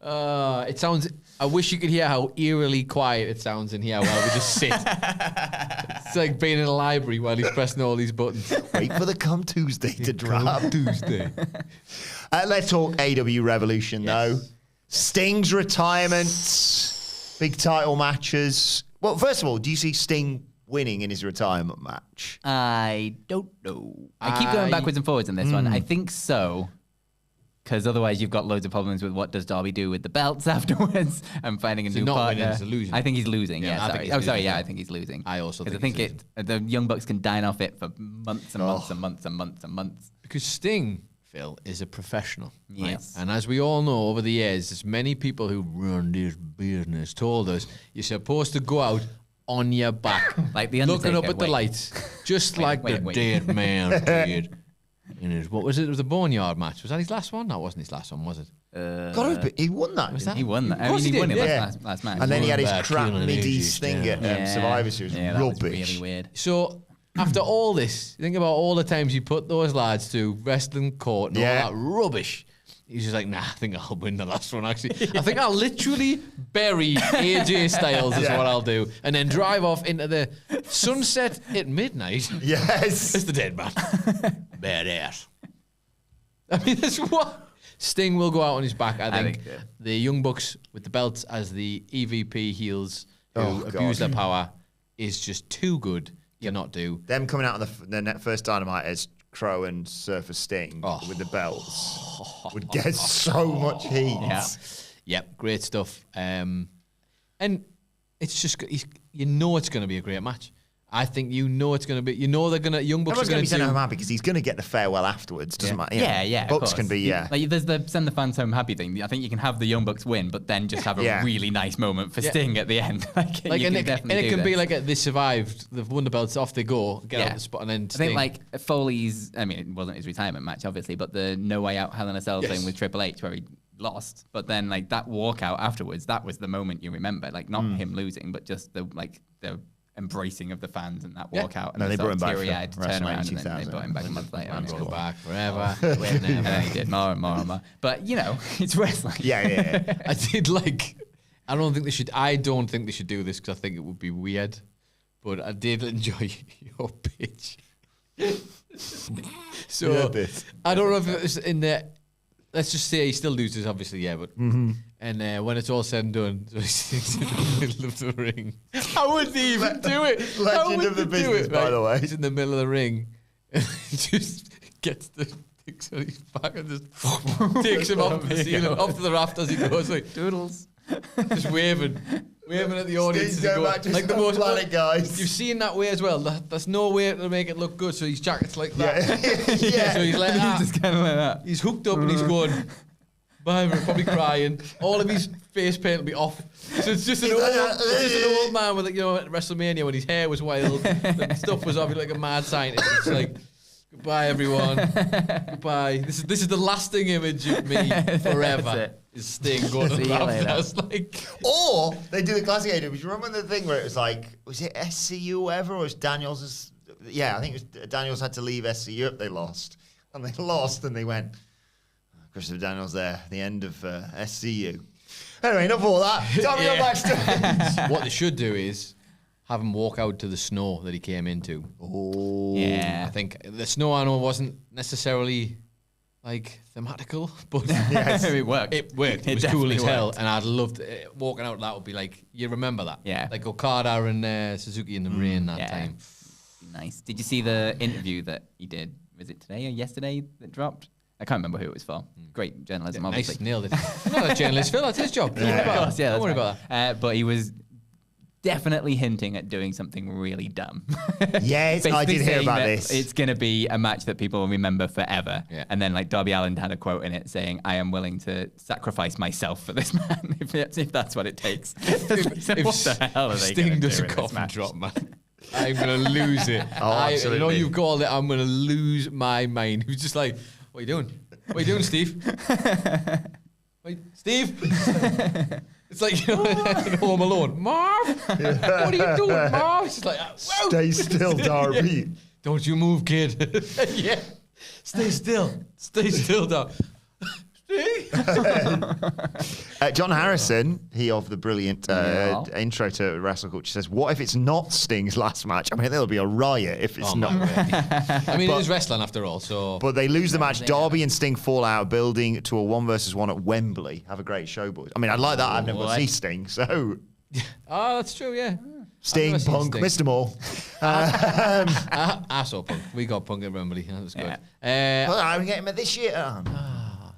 It sounds. I wish you could hear how eerily quiet it sounds in here while we just sit. It's like being in a library while he's pressing all these buttons. Wait for the Come Tuesday to drop. Tuesday. Let's talk AW Revolution, though. Sting's retirement. Big title matches. Well, first of all, do you see Sting winning in his retirement match? I don't know. I keep going backwards and forwards in this one. I think so. Because otherwise you've got loads of problems with what does Darby do with the belts afterwards and finding a new not partner. winning, it's a losing. I think he's losing. Yeah, Yeah, I think sorry. he's Oh, sorry. losing, Yeah, yeah. I think he's losing. I also because I think think the Young Bucks can dine off it for months and months and months and months and months. Because Sting, Phil, is a professional. right? Yes. And as we all know over the years, there's many people who run this business told us you're supposed to go out on your back. Like the looking up Undertaker, at the wait. lights. Just like the wait. dead man did. In his, what was it? It was the Boneyard match. Was that his last one? No, it wasn't his last one, was it? He won that. Was that? He won that. Of I course mean, he won he it did, yeah. last match. And then he had his Back crap killing middies ages, thing yeah. at Survivor Series. Yeah, that was Rubbish. really weird. So after all this, think about all the times you put those lads to wrestling court and Yeah. all that rubbish. He's just like, nah, I think I'll win the last one, actually. I think I'll literally bury AJ Styles is Yeah. what I'll do. And then drive off into the sunset at midnight. Yes. It's the dead man. Badass. I mean, that's what... Sting will go out on his back, I think. think so. The Young Bucks with the belts as the EVP heels who Oh, abuse God. their power is just too good to not do. Them coming out on the first Dynamite as Crow and Surfer Sting with the belts would get so much heat. Yeah. Yep, great stuff. And it's just you know it's going to be a great match. I think you know it's going to be. You know they're going to Young Bucks Everyone's are going going to be sending him to. happy because he's going to get the farewell afterwards. Doesn't matter. you know. Yeah, of Bucks course. can be, Like, there's the send the fans home happy thing. I think you can have the Young Bucks win, but then just have a Yeah. really nice moment for Yeah. Sting at the end. Like you and can it definitely can do be this. like they survived, they've won the belts, off they go, get out the spot, and then I think like Foley's. I mean, it wasn't his retirement match, obviously, but the No Way Out Hell in a Cell thing with Triple H where he lost, but then like that walkout afterwards, that was the moment you remember. Like not him losing, but just the embracing of the fans and that walkout. And No, the they sort brought of him back teary-eyed for turnaround, WrestleMania and then they 2000. brought him back a month later. And go it's cool. back forever. And then he did more and more and more. But you know, it's wrestling. Yeah. I did like. I don't think they should. I don't think they should do this because I think it would be weird. But I did enjoy your pitch. So I don't know if it was in the. Let's just say he still loses, obviously, yeah. But and when it's all said and done, so he's in the middle of the ring. How would he even do it? Legend of the business, by the way. He's in the middle of the ring, and he just gets the sticks on his back and just takes him off the ceiling, off to the rafters. He goes like Doodles. just waving at the audience. He's going back to like the most planet, guys. You've seen that way as well. There's no way to make it look good. So his jacket's like that. Yeah. So he's like that. He's just kind of like that. He's hooked up and he's going. Behind him, probably crying. All of his face paint will be off. So it's just an old man with, like, you know, at WrestleMania when his hair was wild, and stuff was off, like a mad scientist. It's like, goodbye everyone, goodbye. This is the lasting image of me forever. Is Sting going to the rafters, like. Or they do the classic AW. Do you remember the thing where it was like, was it SCU or whatever, or was Daniels? Yeah, I think it was Daniels had to leave SCU if they lost, and they went. Christopher Daniels there, the end of SCU. Anyway, enough of all that. Tell me your backstage. What they should do is have him walk out to the snow that he came into. Oh, Yeah. I think the snow, I know, wasn't necessarily like thematical, but It worked. It worked. It was cool as hell, and I'd loved walking out. That would be like, you remember that? Yeah. Like Okada and Suzuki in the rain that time. Nice. Did you see the interview that he did? Was it today or yesterday that dropped? I can't remember who it was for. Great journalism, obviously. Nice, nailed it. I'm not a journalist, Phil. That's his job. Of course, yeah, Don't worry about that. But he was definitely hinting at doing something really dumb. Yes, I did hear saying about that this. It's going to be a match that people will remember forever. Yeah. And then, like, Darby Allin had a quote in it saying, "I am willing to sacrifice myself for this man," if that's what it takes. What the hell are they Sting going to does do a in this coffin match? drop, man. I'm going to lose it. Absolutely. You know, you've called it, I'm going to lose my mind. He was just like, what are you doing? What are you doing, Steve? Wait, Steve? It's like, you know, in Home Alone. Marv? What are you doing, Marv? It's just like, whoa. Stay still, Darby. Don't you move, kid. Yeah. Stay still. Stay still, Darby. John Harrison, he of the brilliant intro to WrestleCulture, says, "What if it's not Sting's last match? I mean, there'll be a riot if it's not." I mean, it is wrestling after all, so. But they lose the match. Darby and Sting fall out, building to a 1-versus-1 at Wembley. Have a great show, boys. I mean, I'd like that. I've never got to see Sting, so. Oh, that's true, yeah. Sting, I've never Punk, seen missed them all. I saw Punk. We got Punk at Wembley. That was good. Well, I'm getting him this year.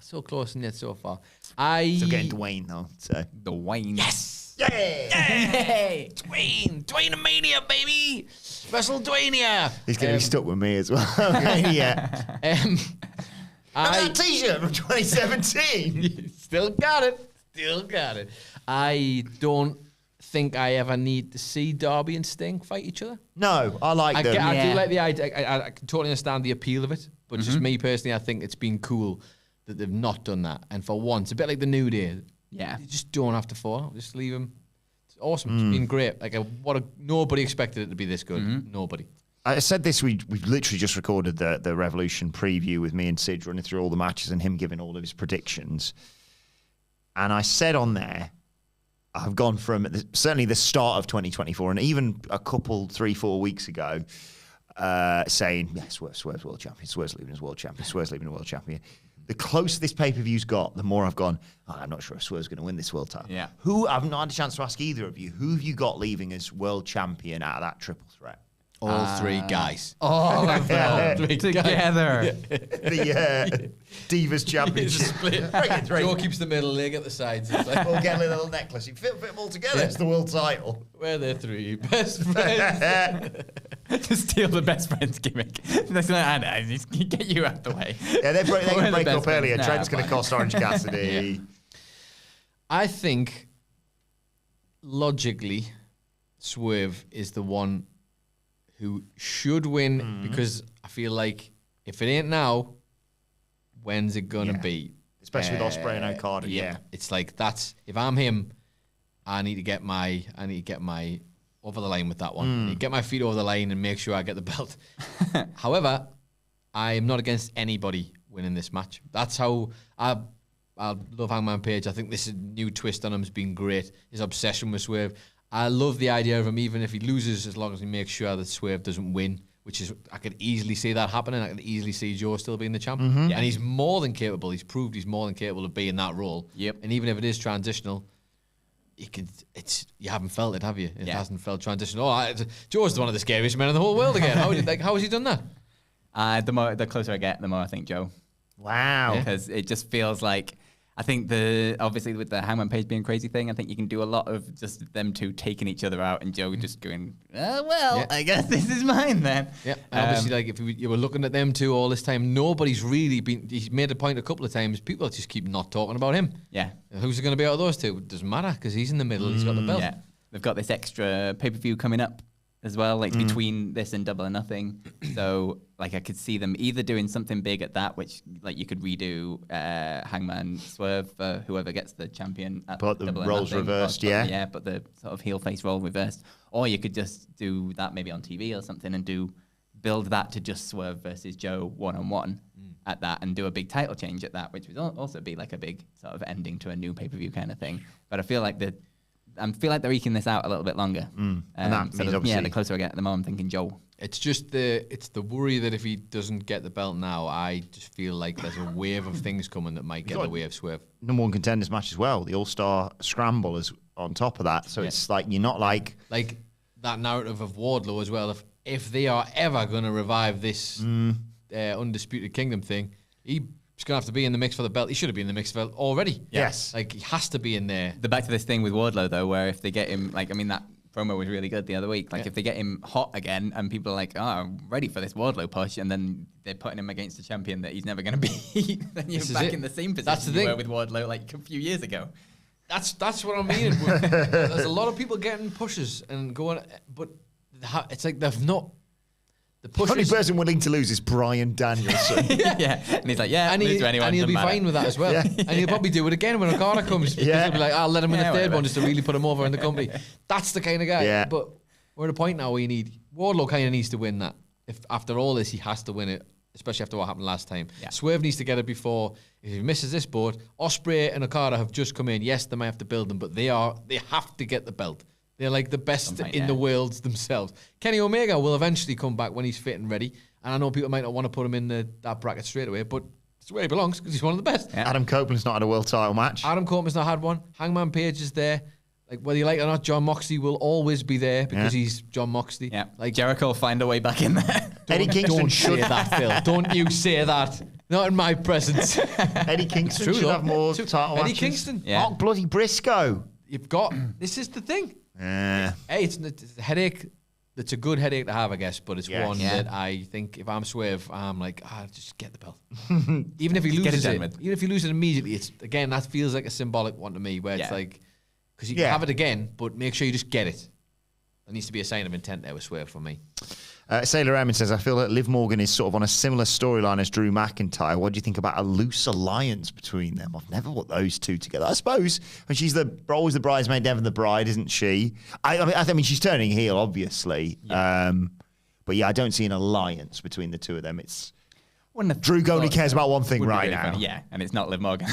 So close and yet so far. Still getting Dwayne, though. So. Dwayne. Yes! Yeah! Hey! Dwayne Mania, baby! WrestleDwania! He's going to be stuck with me as well. Yeah. Remember that t-shirt from 2017? Still got it. I don't think I ever need to see Darby and Sting fight each other. No, I like them. I do like the idea. I can totally understand the appeal of it, but just me personally, I think it's been cool that they've not done that. And for once, a bit like the New Day, Yeah. you just don't have to fall. Just leave them. It's awesome. It's been great. Like nobody expected it to be this good. Nobody. I said this, we've literally just recorded the Revolution preview with me and Sid running through all the matches and him giving all of his predictions. And I said on there, I've gone from certainly the start of 2024 and even a couple, 3-4 weeks ago, saying, yeah, Swerve's world champion, Swerve's leaving as world champion, Swerve's leaving as world champion. The closer this pay-per-view's got, the more I've gone, I'm not sure if Swerve's going to win this world title. Yeah. I've not had a chance to ask either of you, who have you got leaving as world champion out of that triple threat? All three guys. All of them together. The Divas Championship. Bring it, Joe keeps the middle leg at the sides. It's like, We'll get a little necklace. You fit them all together. It's the world title. we're the three best friends. To steal the best friends gimmick. That's not, I know, just get you out the way. Yeah, they We're can the break best up earlier. friends. Trent's going to Fine. cost Orange Cassidy. I think, logically, Swerve is the one who should win because I feel like if it ain't now, when's it gonna be? Especially with Ospreay and Okada. Yeah. It's like if I'm him, I need to get my over the line with that one. I need to get my feet over the line and make sure I get the belt. However, I am not against anybody winning this match. That's how I love Hangman Page. I think this new twist on him has been great. His obsession with Swerve. I love the idea of him, even if he loses, as long as he makes sure that Swerve doesn't win, which is, I could easily see that happening. I could easily see Joe still being the champ. And he's more than capable. He's proved he's more than capable of being that role. Yep. And even if it is transitional, you haven't felt it, have you? It hasn't felt transitional. Joe's one of the scariest men in the whole world again. How has he done that? The closer I get, the more I think Joe. Wow. Because it just feels like, I think obviously with the Hangman Page being crazy thing, I think you can do a lot of just them two taking each other out and Joe just going, I guess this is mine then. Yeah, and obviously, like if you were looking at them two all this time, nobody's really been. He's made a point a couple of times. People just keep not talking about him. Yeah, who's it going to be out of those two? It doesn't matter because he's in the middle. He's got the belt. Yeah, they've got this extra pay-per-view coming up as well, like between this and Double or Nothing. So like I could see them either doing something big at that, which like you could redo Hangman Swerve for whoever gets the champion at But the Double or roles Nothing, reversed, but the sort of heel face role reversed. Or you could just do that maybe on TV or something and build that to just Swerve versus Joe one-on-one at that and do a big title change at that, which would also be like a big sort of ending to a new pay-per-view kind of thing. But I feel like they're eking this out a little bit longer. And that means obviously... the closer I get, the more I'm thinking Joel. It's just the worry that if he doesn't get the belt now, I just feel like there's a wave of things coming that might get in the way of Swerve. Number one contenders match as well. The All-Star Scramble is on top of that. So it's like, you're not like that narrative of Wardlow as well. If they are ever going to revive this Undisputed Kingdom thing, he's going to have to be in the mix for the belt. He should have been in the mix for it already. Yes. Like, he has to be in there. Back to this thing with Wardlow, though, where if they get him, that promo was really good the other week. If they get him hot again and people are like, I'm ready for this Wardlow push, and then they're putting him against a champion that he's never going to beat, then you're back in the same position you were with Wardlow like a few years ago. That's what I mean. There's a lot of people getting pushes and going, but it's like they've not... The only person willing to lose is Bryan Danielson. And he's like, and he'll be fine with that as well. And he'll probably do it again when Okada comes. He'll be like, I'll let him in the third one just to really put him over in the company. That's the kind of guy. Yeah. But we're at a point now where Wardlow kind of needs to win that. If after all this, he has to win it, especially after what happened last time. Yeah. Swerve needs to get it before. If he misses this board, Ospreay and Okada have just come in. Yes, they might have to build them, but they have to get the belt. They're like the best in the world themselves. Kenny Omega will eventually come back when he's fit and ready. And I know people might not want to put him in that bracket straight away, but it's where he belongs because he's one of the best. Yeah. Adam Copeland's not had a world title match. Adam Copeland's not had one. Hangman Page is there. Like, whether you like it or not, John Moxley will always be there because he's John Moxley. Yeah. Like, Jericho will find a way back in there. Eddie Kingston should say that, Phil. Don't you say that. Not in my presence. Eddie Kingston should have more title matches. Eddie Kingston. Yeah. Mark bloody Briscoe. You've got... This is the thing. Hey, it's a headache. It's a good headache to have, I guess, but it's one that I think if I'm Swerve, I'm like, just get the belt. Even if he loses it, even if he loses it immediately, it's again that feels like a symbolic one to me, where it's like, because you can have it again, but make sure you just get it. There needs to be a sign of intent there with Swerve for me. Sailor Emin says, I feel that Liv Morgan is sort of on a similar storyline as Drew McIntyre. What do you think about a loose alliance between them? I've never put those two together. I suppose when she's always the bridesmaid, never the bride, isn't she? I mean, she's turning heel, obviously. Yeah. But yeah, I don't see an alliance between the two of them. It's Drew only cares about one thing right now. Funny. Yeah, and it's not Liv Morgan.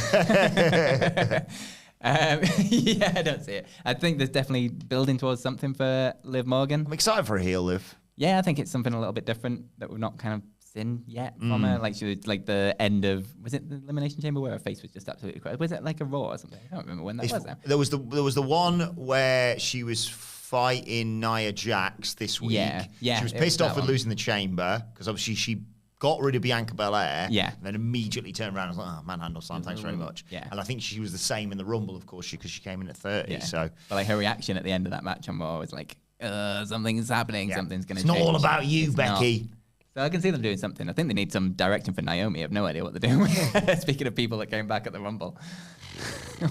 I don't see it. I think there's definitely building towards something for Liv Morgan. I'm excited for a heel, Liv. Yeah, I think it's something a little bit different that we've not kind of seen yet from her. Like she was like the end of, was it the Elimination Chamber where her face was just absolutely crazy? Was it like a Raw or something? I don't remember when that was. There was the one where she was fighting Nia Jax this week. Yeah. She was pissed off with losing the chamber because obviously she got rid of Bianca Belair. Yeah. And then immediately turned around and was like, manhandle Sam, thanks very much. Yeah. And I think she was the same in the Rumble, of course, because she came in at 30. Yeah. So, but like her reaction at the end of that match on Raw was like, something's happening, something's going to change. It's not all about you, Becky. Not. So I can see them doing something. I think they need some direction for Naomi. I have no idea what they're doing. Speaking of people that came back at the Rumble.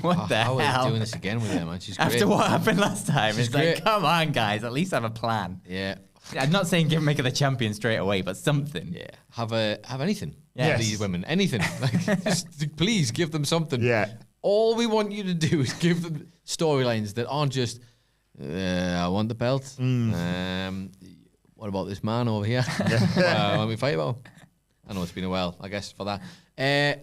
What the hell? How are they doing this again with her, man? She's great. After what happened last time, She's it's great. like, come on, guys, at least have a plan. Yeah. I'm not saying make her the champion straight away, but something. Yeah. Have anything. Yes. These women. Anything. Like, just please give them something. Yeah. All we want you to do is give them storylines that aren't just, I want the belt. What about this man over here? Let me fight about him. I know it's been a while, I guess, for that.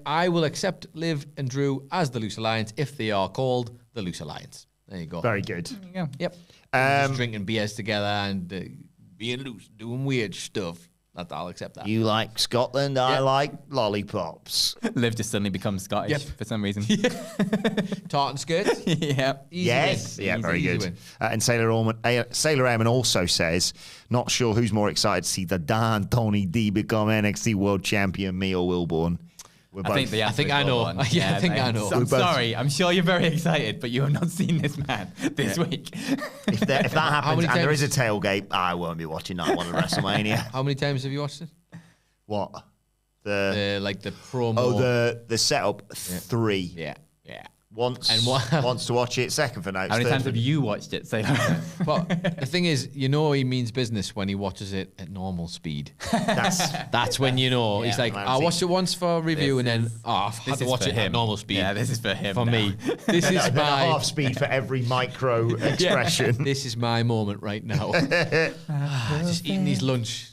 I will accept Liv and Drew as the Loose Alliance if they are called the Loose Alliance. There you go. Very good. There you go. Yep. Just drinking beers together and being loose, doing weird stuff. I'll accept that. You like Scotland, I like lollipops. Liv just suddenly becomes Scottish for some reason. Tartan skirts. Yeah. Easy Yes, win. yeah, very Easy good. win. And Sailor Eamon also says, not sure who's more excited to see the Don Tony D become NXT World Champion, me or Wilbourn. We're both. I think I know. One. Yeah, I think I know. I'm We're both- sorry. I'm sure you're very excited, but you have not seen this man this week. If that happens many and there times- is a tailgate, I won't be watching that one at WrestleMania. How many times have you watched it? What? The The promo. the setup 3. Yeah. Once And what- wants to watch it. Second for notes. How many third times for- have you watched it? Say But the thing is, he means business when he watches it at normal speed. That's when you know. He's like, I watched it once for a review, and then I've had to watch it at normal speed. Yeah, this is for him. For now. me, this is Then a my half speed for every micro expression. This is my moment right now. Just eating his lunch,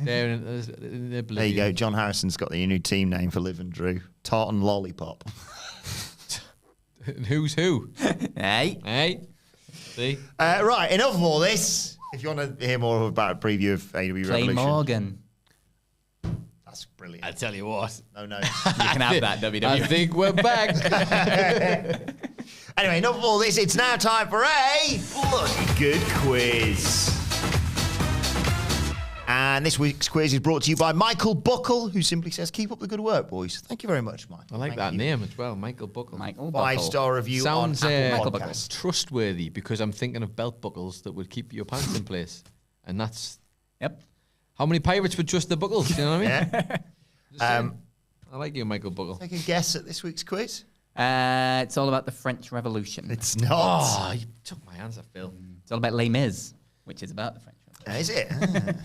there in the There you go. John Harrison's got the new team name for Liv and Drew. Tartan Lollipop. Who's who? Hey. Hey, see, Right, enough of all this. If you want to hear more about a preview of AEW Clay Revolution, Morgan. that's brilliant. I tell you what. No, no. You can have that, WWE. I think we're back. Anyway, enough of all this. It's now time for a bloody good quiz. And this week's quiz is brought to you by Michael Buckle, who simply says, keep up the good work, boys. Thank you very much, Michael. I like Thank that you. name as well, Michael Buckle. Michael Buckle. 5-star review Sounds on Apple Michael Buckle. Podcasts. trustworthy because I'm thinking of belt buckles that would keep your pants in place, and that's Yep. how many pirates would trust the buckles. You know what I mean? Yeah. Just saying. I like you, Michael Buckle. Take a guess at this week's quiz. It's all about the French Revolution. It's not. Oh, you took my answer, Phil. It's all about Les Mis, which is about the French Revolution. Is it?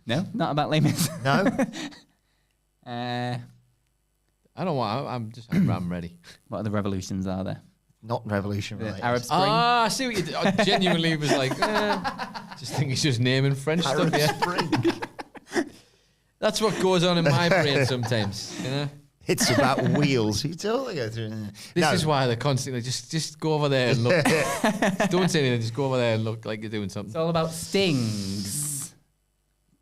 No, not about Les Mis. No? I don't want. I'm ready. What other revolutions are there? Not revolution The related. Arab Spring. I see what you did. I genuinely was like, just think he's just naming French Arab stuff. Yeah, Spring. that's what goes on in my brain sometimes. You know, It's about wheels. You totally go through. this is why they're constantly just go over there and look. Don't say anything. Just go over there and look like you're doing something. It's all about stings.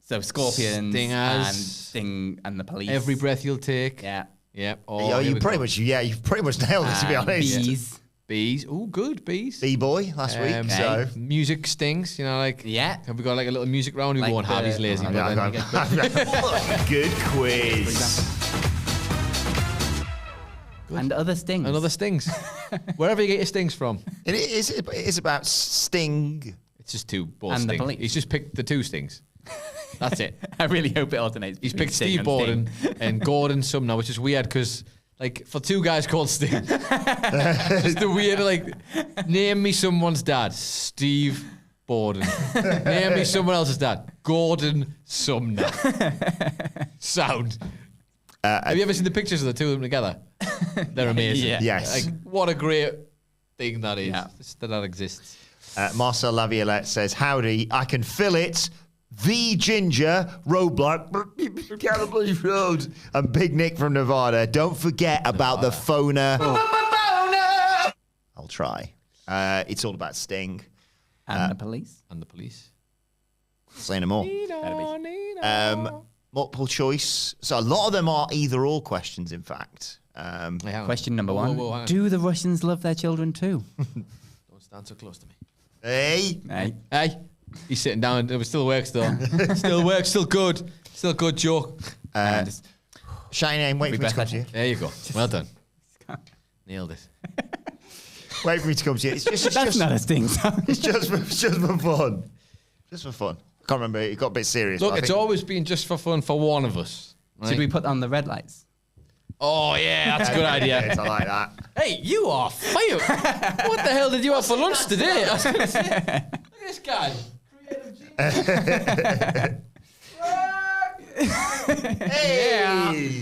So scorpions Stingers. and Sting and the police. Every breath you'll take. Yeah. Yep. Oh, Oh, you've pretty much nailed it, to be And honest. bees. Bees. Oh, good bees. B-boy last week. So. Music stings. You know, like Yeah. have we got like a little music round? We Like go on Harvey's lazy. oh, but Yeah, then I've you got- get- Good quiz. And other stings. Another stings. Wherever you get your stings from. It is about Sting. It's just two balls. And the Sting. police. He's just picked the two stings. That's it. I really hope it alternates. He's between picked Sting Steve and Borden Sting. and Gordon Sumner, which is weird because, like, for two guys called Sting, just the weird, like, name me someone's dad, Steve Borden. Name me someone else's dad, Gordon Sumner. Sound. Have you ever seen the pictures of the two of them together? They're amazing. Yeah. Yes. Like, what a great thing that is. Yeah. That exists. Marcel Laviolette says, howdy, I can feel it. The Ginger, Roadblock, Cannibal Road, and Big Nick from Nevada. Don't forget about the phoner. I'll try. It's all about Sting. And the police. And the police. Say no more. Multiple choice. So a lot of them are either or questions, in fact. Question number one. Whoa, hang on. Do the Russians love their children too? Don't stand so close to me. Hey. Hey. Hey, he's sitting down. It still works though. Still works. Still good. Still good joke. Shane, wait for me to come to you. There you go. Well done. Nailed it. Wait for me to come to you. It's That's just, not a sting sound. it's just for fun. Just for fun. I can't remember. It got a bit serious. Look, but I it's think- always been just for fun for one of us. Right? Should we put on the red lights? Oh yeah, that's a good idea. Yes, I like that. Hey, you are fired. What the hell did you have for lunch today? I was going to say, look at this guy. Hey.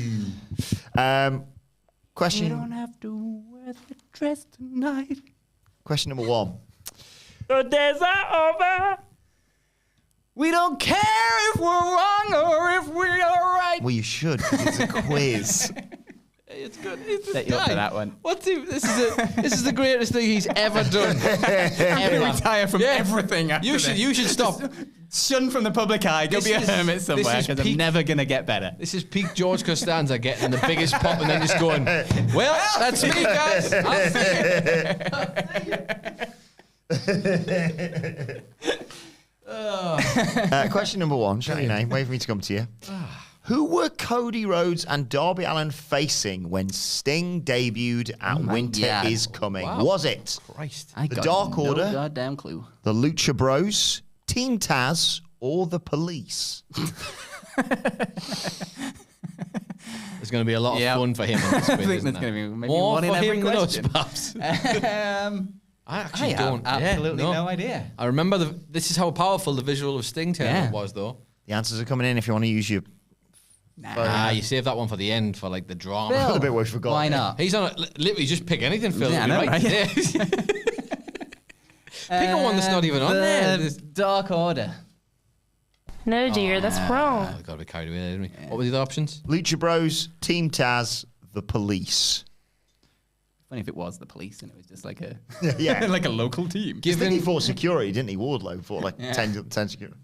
Question. have to wear the dress tonight. Question number one. The days are over. We don't care if we're wrong or if we are right. Well, you should, 'cause it's a quiz. It's good. It's Set you up for that one. This is the greatest thing he's ever done. Ever retire from everything. After You should stop. Shun from the public eye. Go be a hermit somewhere because I'm never gonna get better. This is peak George Costanza getting the biggest pop and then just going, well, that's me, guys. I'll see you. Question number 1. Shout your name. Wait for me to come to you. Who were Cody Rhodes and Darby Allin facing when Sting debuted at Winter God. Is Coming? Wow. Was it Christ. I The got Dark no Order? goddamn clue. the Lucha Bros, Team Taz, or the Police? There's going to be a lot of fun for him in this I quiz, think isn't there's going there? to be maybe More one in for every him than us, question. perhaps. I actually I have don't. absolutely no idea. I remember this is how powerful the visual of Sting tournament was, though. The answers are coming in if you want to use your... You save that one for the end for like the drama. Phil, the bit we forgot. Why not? He's on literally just pick anything, Phil. Yeah, I You'll be know, right. right? Yeah. Pick a one that's not even on there. The Dark Order. No, dear, that's wrong. Oh, gotta be carried away, didn't we? What were the other options? Lucha Bros, Team Taz, the Police. Funny if it was the Police and it was just like a Yeah. like a local team. Didn't he fought security, didn't he? Wardlow fought like 10 security.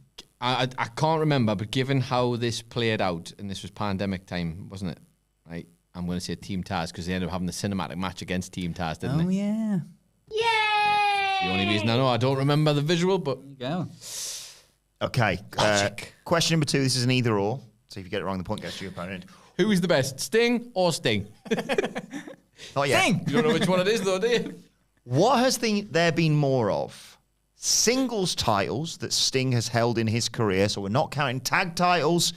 I can't remember, but given how this played out, and this was pandemic time, wasn't it? Right, I'm going to say Team Taz because they ended up having the cinematic match against Team Taz, didn't Oh they? yeah. The only reason I know, I don't remember the visual, but There you go. Okay. Logic. Question number 2. This is an either or. So if you get it wrong, the point goes to your opponent. who is the best, Sting or Sting? Not yet. Sting! You don't know which one it is, though, do you? What has there been more of? Singles titles that Sting has held in his career, so we're not counting tag titles,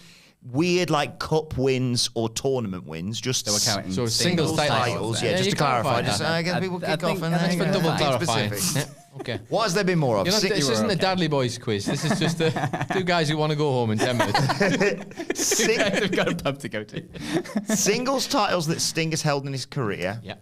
weird like cup wins or tournament wins, just So we're counting So singles singles titles. Yeah, Yeah, just you to clarify, clarified just that. get people I kick off think- and I think then For Yeah, double fine. clarifying. specifics. Yeah, okay. What has there been more of? You're not, Sick, this you were isn't a okay. Dadley Boys quiz. This is just two guys who want to go home in 10 minutes. Sing- They've got a pub to go to. singles titles that Sting has held in his career, Yeah.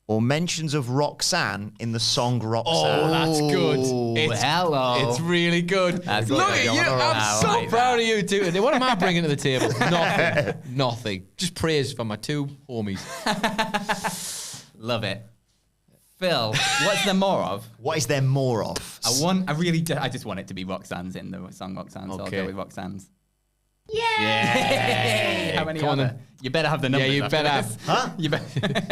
or mentions of Roxanne in the song Roxanne. Oh, that's good. It's, hello. It's really good. That's Look good. at you. I I'm so like proud of you two. What am I bringing to the table? Nothing. Nothing. Just praise for my two homies. Love it. Phil, what's there more of? What is there more of? I just want it to be Roxanne's in the song Roxanne, so I'll Okay. go with Roxanne's. Yeah. How many Come are on there? then. You better have the numbers. you after better this. Huh? You better.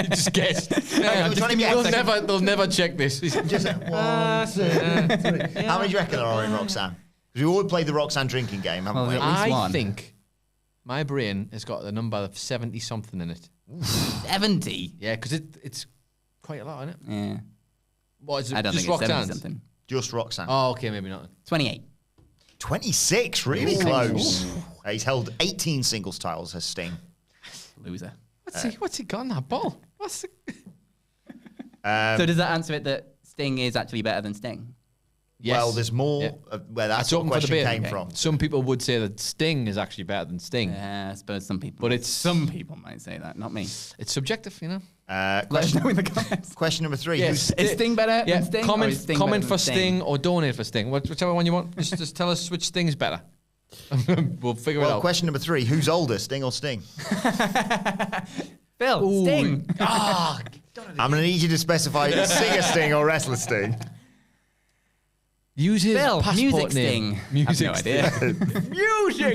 You just guessed. I'm trying to get They'll never check this. Just 1, 2, 3. How many do you reckon there are in Roxanne? Because we always played the Roxanne drinking game, haven't Well, we? at least I one. think my brain has got the number of 70 something in it. 70. Yeah, because it's quite a lot, isn't it? Yeah. What is it? I don't just think it's 70 Roxanne's? something. Just Roxanne. Oh, okay, maybe not. 28. 26, really close. He's held 18 singles titles as Sting. Loser. What's he got in that ball? So does that answer it that Sting is actually better than Sting? Yes. Well, there's more Yeah. where that That's sort of open for question debate. came Okay. from. Some people would say that Sting is actually better than Sting. Yeah, I suppose some people. But it's- some people might say that, not me. It's subjective, you know. Let us Question, know in the comments. question number 3. Yes. Is Sting better than Sting? or Comment is Sting comment better for than Sting or donate for Sting. Whichever one you want. Just tell us which Sting's better. We'll figure it Well, out. question number 3. Who's older, Sting or Sting? Phil, Sting. Ah, I'm going to need you to specify singer Sting or wrestler Sting. use his Phil, passport music name. Sting. Music I have no idea.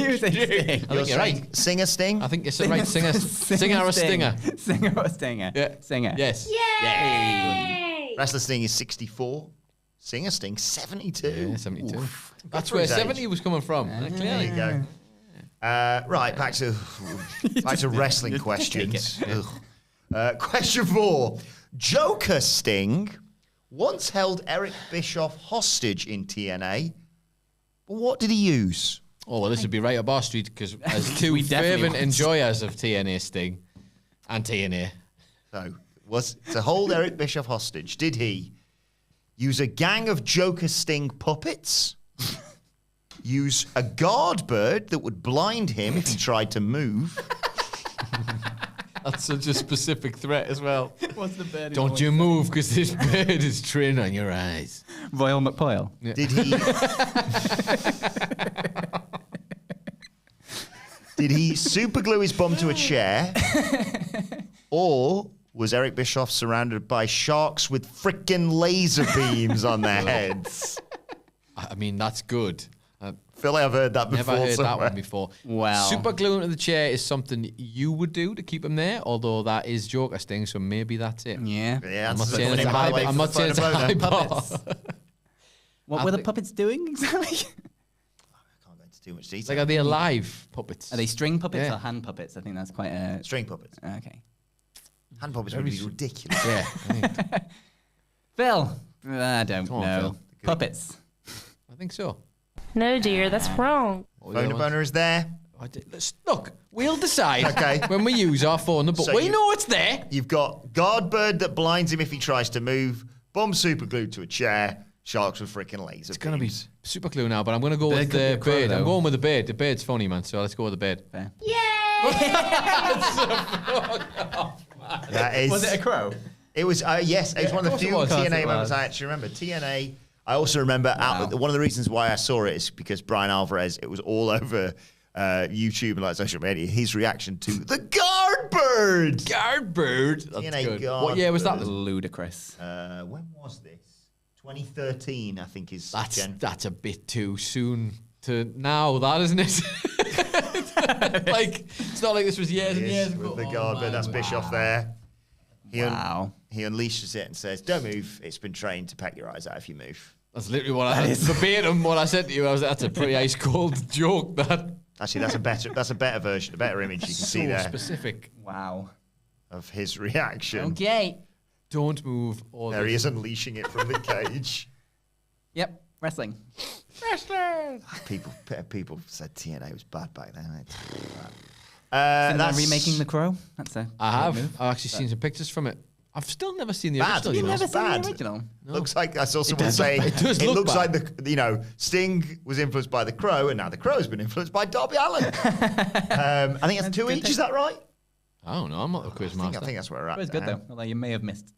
Music Sting. I think you're right. Singer Sting? I think it's the right singer. Singer or Sting. stinger? Singer or stinger? Yeah. Singer. Yes. Wrestler Sting is 64. Singer Sting, 72. Yeah, 72. Oof. That's for where his age. 70 was coming from. There Clearly. you go. Right, back to wrestling questions. Ugh. Question 4. Joker Sting once held Eric Bischoff hostage in TNA. But what did he use? Oh, well, this would be right up our street because as two We definitely fervent want- enjoyers of TNA Sting and TNA. So, was to hold Eric Bischoff hostage, did he use a gang of Joker Sting puppets? Use a guard bird that would blind him if he tried to move? That's such a specific threat as well. What's the bird? Don't you move because this bird is trained on your eyes. Royal McPoyle. Did he? Did he super glue his bum to a chair? Or was Eric Bischoff surrounded by sharks with frickin' laser beams on their heads? I mean, that's good. I feel like I've heard that before. Never heard somewhere. that one before. Wow. Super gluing to the chair is something you would do to keep him there, although that is Joker sting, so maybe that's it. Yeah. Yeah, I'm not that's saying it's a by the way, high, I'm for not the saying it's a photo high boner. bar. What were the puppets doing exactly? I can't go into too much detail. Like, are they alive puppets? Are they string puppets Yeah. or hand puppets? I think that's quite a... String puppets. Okay. Hand puppets would be ridiculous. Yeah. Phil, I don't Come on, know. Phil. Puppets. I think so. No, dear, that's wrong. Photo boner is there. Look, we'll decide Okay. when we use our phone, but So we you- know it's there. You've got guard bird that blinds him if he tries to move, bum super glued to a chair, sharks with freaking laser. It's going to be super clue now, but I'm going to go with could be the a crow, bird. I'm though. going with the bird. The bird's funny, man, so let's go with the bird. Fair. That is, Was it a crow? It was, yes, it was one of the course it few was. TNA Of course it moments was. I actually remember. TNA, I also remember one of the reasons why I saw it is because Brian Alvarez, it was all over YouTube and like social media, his reaction to the guard bird. Guard bird. That's TNA good. guard What year was that? bird. Ludicrous. When was this? 2013, I think is Jen. That's a bit too soon to now, that isn't it? Like, it's not like this was years and years Yes, ago. with the Oh, guard bird. man. That's Bischoff there. Wow. He unleashes it and says, "Don't move. It's been trained to peck your eyes out if you move." That's literally what I verbatim what I said to you. I was like, that's a pretty ice cold joke. That Actually, that's a better version, a better image you can see so there specific. Wow. of his reaction. Okay. Don't move. Or There he is unleashing it from the cage. Yep. Wrestling. People said TNA was bad back then. That's That's remaking The Crow. That's a I have. great move. I've actually seen some pictures from it. I've still never seen the Bad. original. You've You know? Never seen bad. the original. Looks like I saw someone does say look- it does look looks bad. like Sting was influenced by the Crow, and now the Crow has been influenced by Darby Allin. I think that's 2 each. Is that right? I don't know. I'm not the quiz I master. think that's where we're at. It was good now. though. Although you may have missed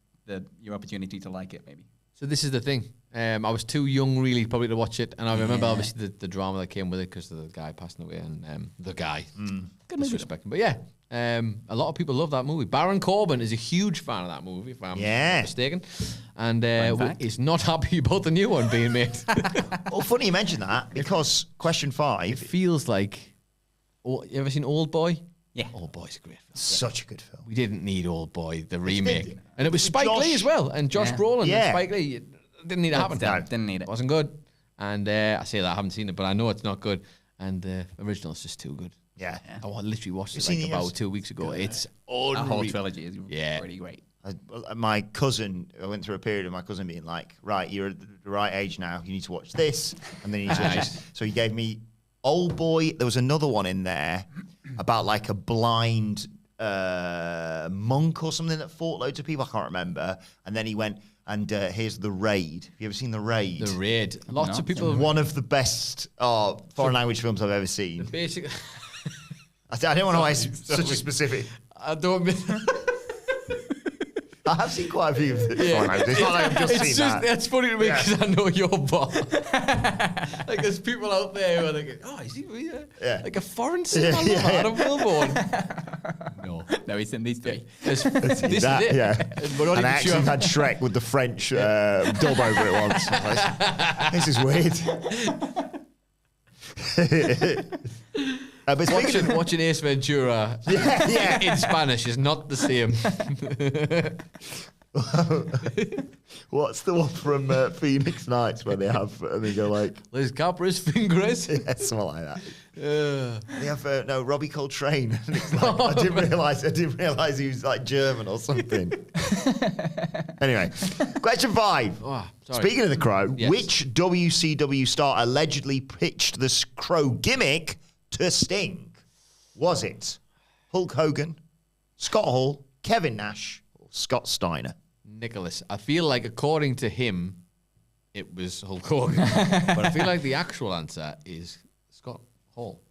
your opportunity to like it, maybe. So this is the thing. I was too young, really, probably to watch it, and I remember obviously the drama that came with it because of the guy passing away and the guy. Good movie. Disrespecting, but yeah, a lot of people love that movie. Baron Corbin is a huge fan of that movie, if I'm Yeah. not mistaken, and fact. is not happy about the new one being made. Well, funny you mention that because question 5, It feels like. Oh, you ever seen Old Boy? Yeah. Old Boy's a great film. such a good film. We didn't need Old Boy, the remake. And it was With Spike Josh- Lee as well. And Josh Yeah. Brolin Yeah. and Spike Lee. It didn't need to happen. No, didn't need it. Wasn't good. And I say that, I haven't seen it, but I know it's not good. And the original is just too good. Yeah. Literally watched You've it seen like the about others? 2 weeks ago. It's That whole unreal. trilogy is Yeah. pretty great. My cousin, I went through a period of my cousin being like, right, you're at the right age now. You need to watch this. And then you need to watch this. So he gave me Old Boy. There was another one in there about like a blind monk or something that fought loads of people. I can't remember. And then he went, and here's The Raid. Have you ever seen The Raid? The Raid. Lots No. of people. One of the best foreign language films I've ever seen. Basically, I don't want to why it's such a specific. I don't mean. I have seen quite a few of the foreign language. It's not like I've just It's seen just, that. that's funny to me because I know your boss. Like, there's people out there who are like, oh, is he really like a foreign cinema lover out of Wilbourn? No. No, he's in these three. This That, is it. yeah. We're not And I even sure. actually had Shrek with the French dub over it once. This is weird. But speaking of, Watching Ace Ventura in Spanish is not the same. what's the one from Phoenix Nights where they have and they go like, Les Capras Fingers. yeah, something like that. They have Robbie Coltrane. And it's like, I didn't realize he was like German or something. Anyway, question 5. Oh, sorry. Speaking of the Crow, Yes. which WCW star allegedly pitched the Crow gimmick to Sting? Was it Hulk Hogan, Scott Hall, Kevin Nash, or Scott Steiner? Nicholas, I feel like according to him, it was Hulk Hogan. But I feel like the actual answer is Scott Hall.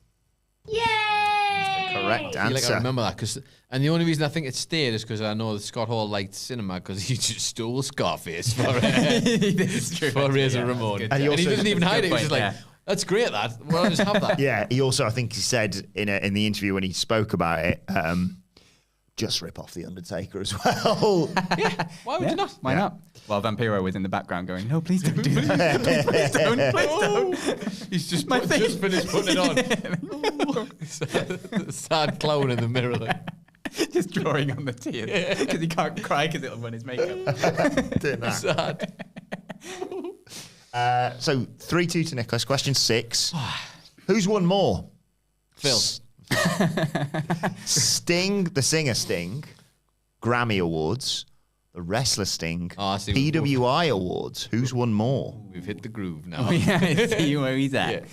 Correct I feel like I answer. remember that. And the only reason I think it stayed is because I know that Scott Hall liked cinema because he just stole Scarface for Razor Ramon. And he also- doesn't even hide it. He was just Good like, point, That's great, that. Well, I'll just have that. Yeah, he also, I think he said in the interview when he spoke about it, just rip off The Undertaker as well. Yeah, why would you not? Why not? While Vampiro was in the background going, no, please don't do that. Please don't. He's just finished putting it on. Sad clown in the mirror. Like. Just drawing on the tears. Because he can't cry because it'll run his makeup. Sad. So 3-2 to Nicholas. Question 6. Who's won more? Phil. Sting, the singer Sting, Grammy Awards, the wrestler Sting, I see. PWI Awards. Who's won more? We've hit the groove now. Yeah, see where he's at.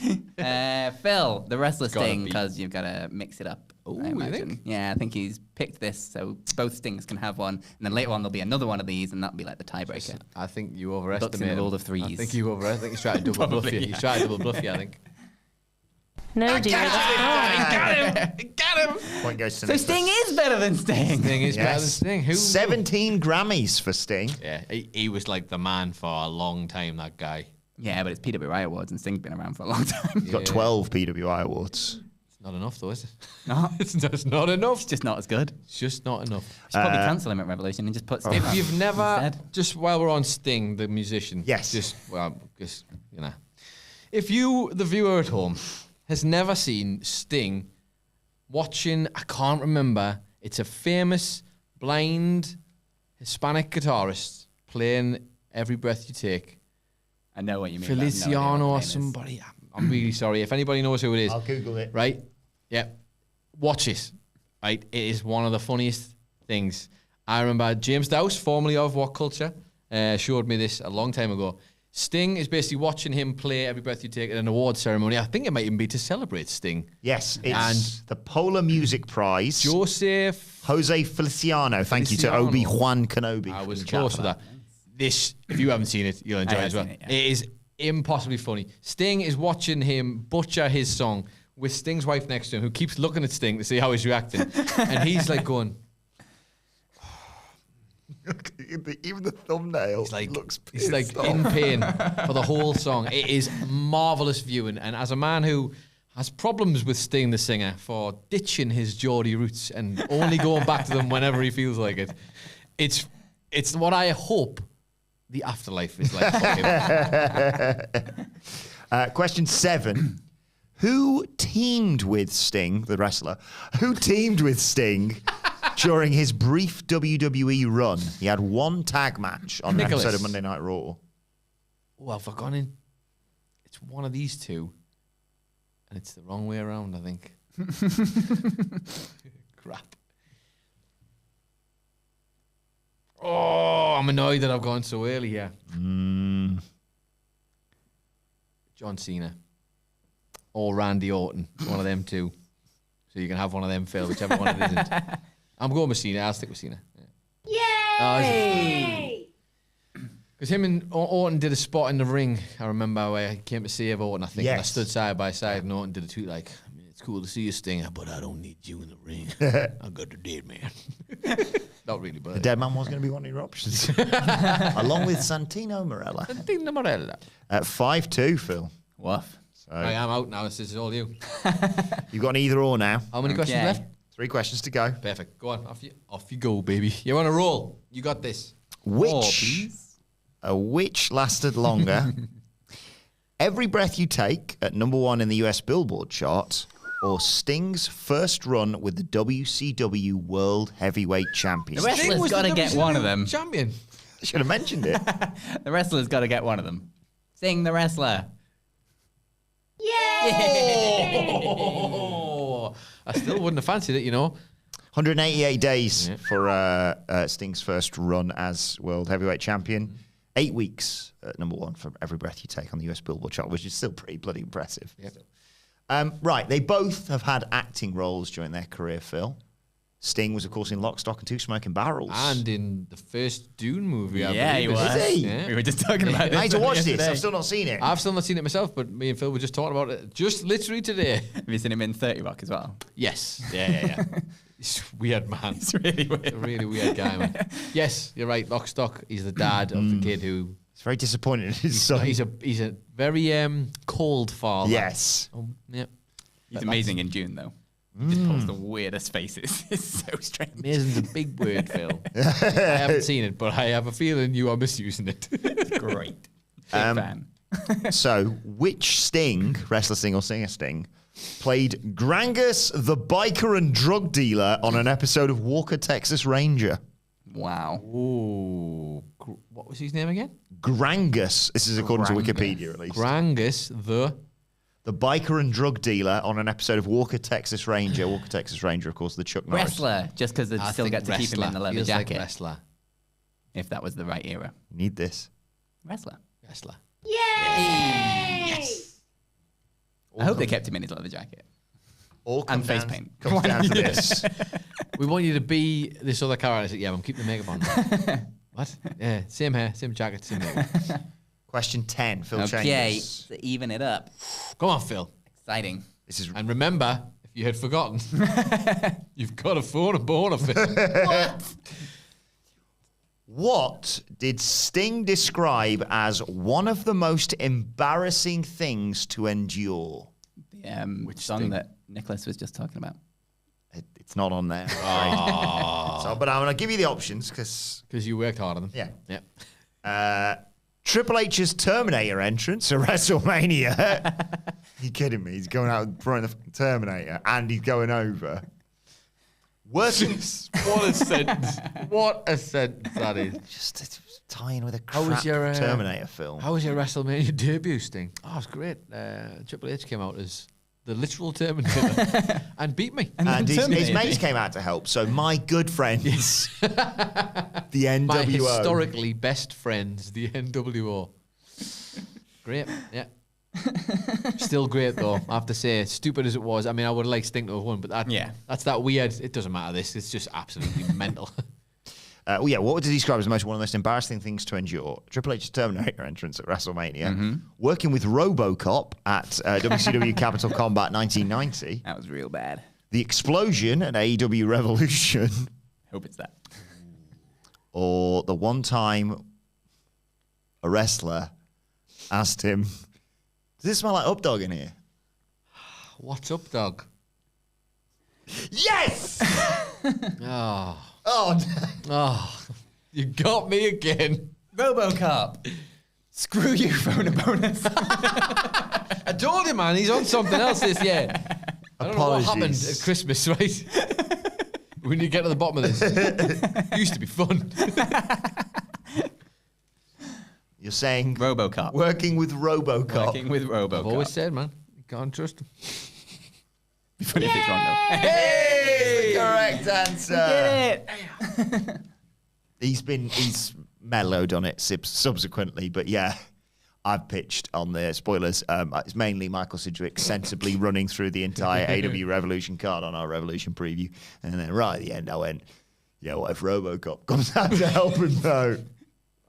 Phil, the wrestler Gotta Sting, be. because you've got to mix it up. Ooh, I you imagine. think? Yeah, I think he's picked this so both Stings can have one, and then later on there'll be another one of these, and that'll be like the tiebreaker. I think you Bucks in overestimate the him. rule of threes. I think you overestimate. I think he's trying to double bluff you. Probably, He's trying to double bluff you, I think. No, dear, that's wrong. Got him! Point goes to So Nicholas. Sting is better than Sting. Sting is better than Yes. Sting. Who? 17 Grammys for Sting. Yeah, he was like the man for a long time, that guy. Yeah, but it's PWI Awards, and Sting's been around for a long time. He's got 12 PWI Awards. It's not enough, though, is it? No, It's not enough. it's just not as good. It's just not enough. Should probably cancel him at Revolution and just put Sting If on you've never, instead. just while we're on Sting, the musician. Yes. Just you know. If you, the viewer at home, has never seen Sting watching, I can't remember, it's a famous blind Hispanic guitarist playing Every Breath You Take. I know what you mean. but I have no idea Feliciano what or the name is. somebody. I'm really sorry. If anybody knows who it is, I'll Google it. right? Yeah. Watch it. Right? It is one of the funniest things. I remember James Dowse, formerly of WrestleCulture, showed me this a long time ago. Sting is basically watching him play Every Breath You Take at an award ceremony. I think it might even be to celebrate Sting. Yes, it's the Polar Music Prize. Joseph. Jose Feliciano. Thank you to Feliciano. Obi-Wan Kenobi. I was for the close chat to for that. This, if you haven't seen it, you'll enjoy I it have as well. seen it, yeah. It is impossibly funny. Sting is watching him butcher his song with Sting's wife next to him, who keeps looking at Sting to see how he's reacting. And he's like going, Even the thumbnail he's like in pain for the whole song. It is marvelous viewing. And as a man who has problems with Sting the singer for ditching his Geordie roots and only going back to them whenever he feels like it, it's what I hope the afterlife is like for him. Question 7. Who teamed with Sting, the wrestler? Who teamed with Sting during his brief WWE run? He had one tag match on an Nicholas. episode of Monday Night Raw. Oh, I've forgotten. It's one of these two. And it's the wrong way around, I think. Crap. Oh, I'm annoyed that I've gone so early here. John Cena. Or Randy Orton. One of them two. So you can have one of them, Phil, whichever one it isn't. I'm going with Cena. I'll stick with Cena. Yay! Because him and Orton did a spot in the ring, I remember, where he came to save Orton, I think. And I Yes. stood side by side, and Orton did a tweet like, I mean, it's cool to see you, Stinger, but I don't need you in the ring. I got the dead man. Not really, but... The dead man was going to be one of your options. Along with Santino Marella. Santino Marella. At 5-2, Phil. Woof. So I am out now. This is all you. you've got an either or now. How many questions Okay. left? 3 questions to go. Perfect. Go on. Off you go, baby. You're on a roll. You got this. Which lasted longer? Every Breath You Take at number 1 in the US Billboard chart, or Sting's first run with the WCW World Heavyweight The Championship? wrestler's got to get one of them. Champion. I should have mentioned it. The wrestler's got to get one of them. Sting the wrestler. Oh, I still wouldn't have fancied it, you know. 188 days for Sting's first run as World Heavyweight Champion. 8 weeks at number 1 for Every Breath You Take on the US Billboard chart, which is still pretty bloody impressive. Yep. Right, they both have had acting roles during their career, Phil. Sting was, of course, in Lock, Stock and Two Smoking Barrels. And in the first Dune movie, I Yeah, he believe. was. Is he? Yeah. We were just talking about this. I need to watch this. yesterday. I've still not seen it. I've still not seen it myself, but me and Phil were just talking about it just literally today. Have you seen him in 30 Rock as well? Yes. Yeah. He's a weird man. It's really weird. A really weird guy, man. Yes, you're right. Lock, Stock. He's the dad of the kid who He's very disappointed in his son. He's a very cold father. Yes. Yeah. He's amazing in June, though. He just pulls the weirdest faces. It's so strange. Amazing's a big word, Phil. I haven't seen it, but I have a feeling you are misusing it. Great. Big fan. So, which Sting, wrestler Sting or singer Sting, played Grangus the biker and drug dealer on an episode of Walker, Texas Ranger? Wow. Ooh. What was his name again? Grangus. This is according to Wikipedia, at least. Grangus The biker and drug dealer on an episode of Walker, Texas Ranger. Walker, Texas Ranger, of course, the Chuck Norris. Wrestler, just because they still get to keep him in the leather Feels jacket. Like wrestler. If that was the right era. Need this. Wrestler. Yay! I hope they kept him in his leather jacket. All And face down- paint. Comes down to this. We want you to be this other character. I said, yeah, I'm keeping the makeup on. What? Yeah, same hair, same jacket, same makeup. Question 10, Phil Okay, Chambers. to even it up. Come on, Phil. Exciting. This is And remember, if you had forgotten, you've got a phone a boner, Phil. What did Sting describe as one of the most embarrassing things to endure? The song that Nicholas was just talking about. It's not on there. So, but I'm going to give you the options because, Because you worked hard on them. yeah. Yeah. Triple H's Terminator entrance at WrestleMania. You kidding me? He's going out in front of the Terminator and he's going over. Working. What a sentence. What a sentence that is. Just it's tying with a How was crap your, Terminator film. How was your WrestleMania debut, Sting? Oh, it was great. Triple H came out as the literal Terminator and beat me. And his Terminator. mates came out to help. So my good friends, the NWO. My historically best friends, the NWO. Great, yeah. Still great though, I have to say. Stupid as it was, I mean, I would like Sting to have won, but that's that weird. It doesn't matter. It's just absolutely mental. What would you describe as one of the most embarrassing things to endure? Triple H's Terminator entrance at WrestleMania, working with RoboCop at WCW Capital Combat 1990, That was real bad. the explosion at AEW Revolution, Hope it's that. or the one time a wrestler asked him, "Does this smell like up dog in here?" What's up, dog? Yes! Oh, Oh, no. oh, you got me again. RoboCop. Screw you, phone a bonus. I told you, man, he's on something else this year. I don't know what happened Apologies. at Christmas, right? When you get to the bottom of this, it used to be fun. You're saying RoboCop. working with RoboCop. Working with RoboCop. I've always said, man, you can't trust him. Be funny if it's wrong though. Hey! Correct answer. Did it. He's mellowed on it subsequently, but yeah, I've pitched on the spoilers. It's mainly Michael Sidgwick sensibly running through the entire AW Revolution card on our Revolution preview, and then right at the end I went, yeah, what if RoboCop comes out to help him though?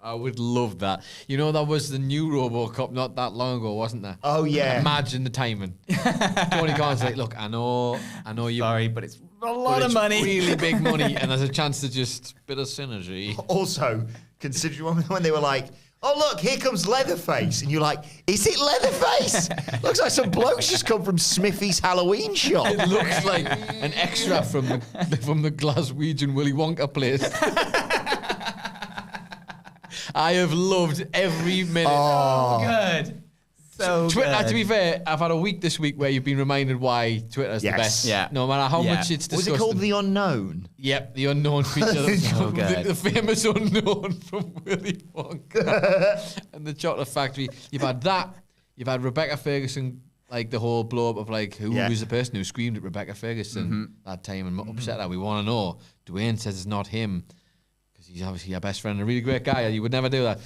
I would love that. You know, that was the new RoboCop not that long ago, wasn't there? Oh yeah. Imagine the timing. Tony Khan's like, look, I know you. Sorry, but it's a but lot of it's money. really big money, and there's a chance to just bit of synergy. Also, considering when they were like, oh look, here comes Leatherface, and you're like, is it Leatherface? Looks like some bloke's just come from Smithy's Halloween shop. It looks like an extra from the Glaswegian Willy Wonka place. I have loved every minute. Oh. Good. So Twitter, good. to be fair, I've had a week this week where you've been reminded why Twitter's Yes. the best. Yeah. No matter how Yeah. much it's Was discussed. it called The Unknown? Yep, the unknown feature. So good. The famous unknown from Willy Wonka and the Chocolate Factory. You've had that. You've had Rebecca Ferguson, like the whole blow up of like who was the person who screamed at Rebecca Ferguson that time and upset her. We want to know. Dwayne says it's not him because he's obviously your best friend and a really great guy. You would never do that.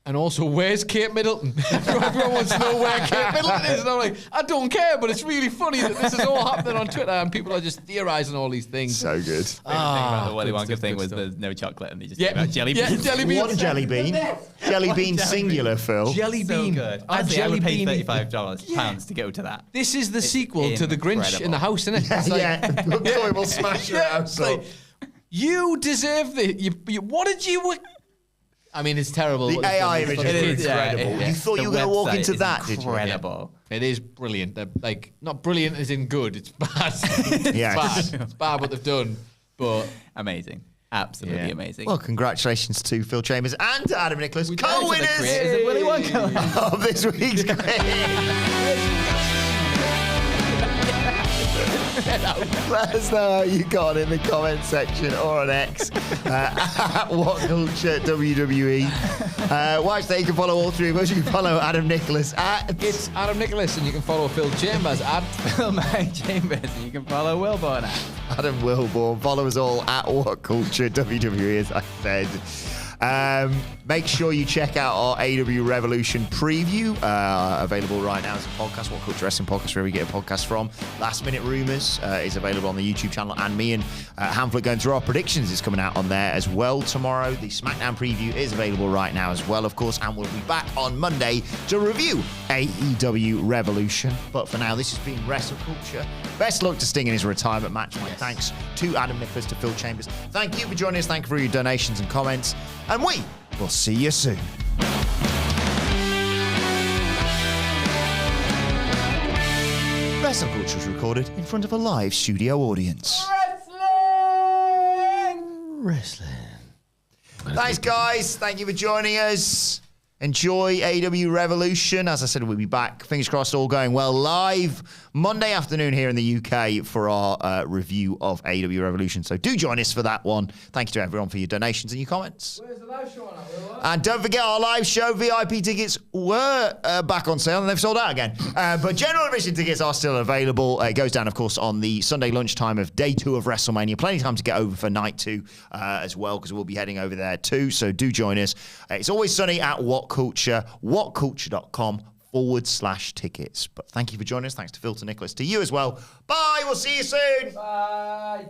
And also, where's Kate Middleton? Everyone wants to know where Kate Middleton is. And I'm like, I don't care, but it's really funny that this is all happening on Twitter and people are just theorizing all these things. So good. The thing about the Willy good Wonka stuff, thing good was stuff. there's no chocolate and they just Yeah, gave out jelly beans. Yeah, jelly beans. One jelly bean. Jelly bean singular, Phil. Jelly So bean. good. A Honestly, I jelly would pay bean. £35 to go to that. This is the It's sequel to the Grinch in incredible. the house, isn't it? It's like, Yeah, look, Chloe will smash your house it's up. like, you deserve this. You, what did you... I mean, it's terrible. The AI images are incredible. yeah. You thought The you were going to walk website into is that, did you? Incredible. It is brilliant. They're, like, not brilliant as in good. It's bad. It's Yes. bad. It's bad what they've done. But Amazing. Absolutely amazing. Well, congratulations to Phil Chambers and to Adam Nicholas, Down to the co-winners creators of Willy Wonka. of this week's quiz. Let us know how you got in the comment section or on X at What Culture WWE. Watch that. You can follow all three of us. You can follow Adam Nicholas at it's Adam Nicholas, and you can follow Phil Chambers at Phil Chambers, and you can follow Wilbourn at Adam Wilbourn. Follow us all at What Culture WWE, as I said. Make sure you check out our AW Revolution preview, available right now as a podcast, What Culture Wrestling Podcast, wherever you get a podcast from. Last Minute Rumours is available on the YouTube channel, and me and Hamflet going through our predictions is coming out on there as well tomorrow. The SmackDown preview is available right now as well, of course, and we'll be back on Monday to review AEW Revolution. But for now, this has been WrestleCulture. Best luck to Sting in his retirement match. My thanks to Adam Nicholas, to Phil Chambers. Thank you for joining us. Thank you for your donations and comments. And we will see you soon. WrestleCulture is recorded in front of a live studio audience. Wrestling. Thanks, guys. Thank you for joining us. Enjoy AW Revolution. As I said, we'll be back. Fingers crossed, all going well. Live Monday afternoon here in the UK for our review of AW Revolution. So do join us for that one. Thank you to everyone for your donations and your comments. Where's the live show on that, Wilbourn? And don't forget, our live show VIP tickets were back on sale, and they've sold out again. But general admission tickets are still available. It goes down, of course, on the Sunday lunchtime of day 2 of WrestleMania. Plenty of time to get over for night 2 as well, because we'll be heading over there too. So do join us. It's always sunny at What Culture, whatculture.com/tickets. But thank you for joining us. Thanks to Phil, to Nicholas, to you as well. Bye. We'll see you soon. Bye.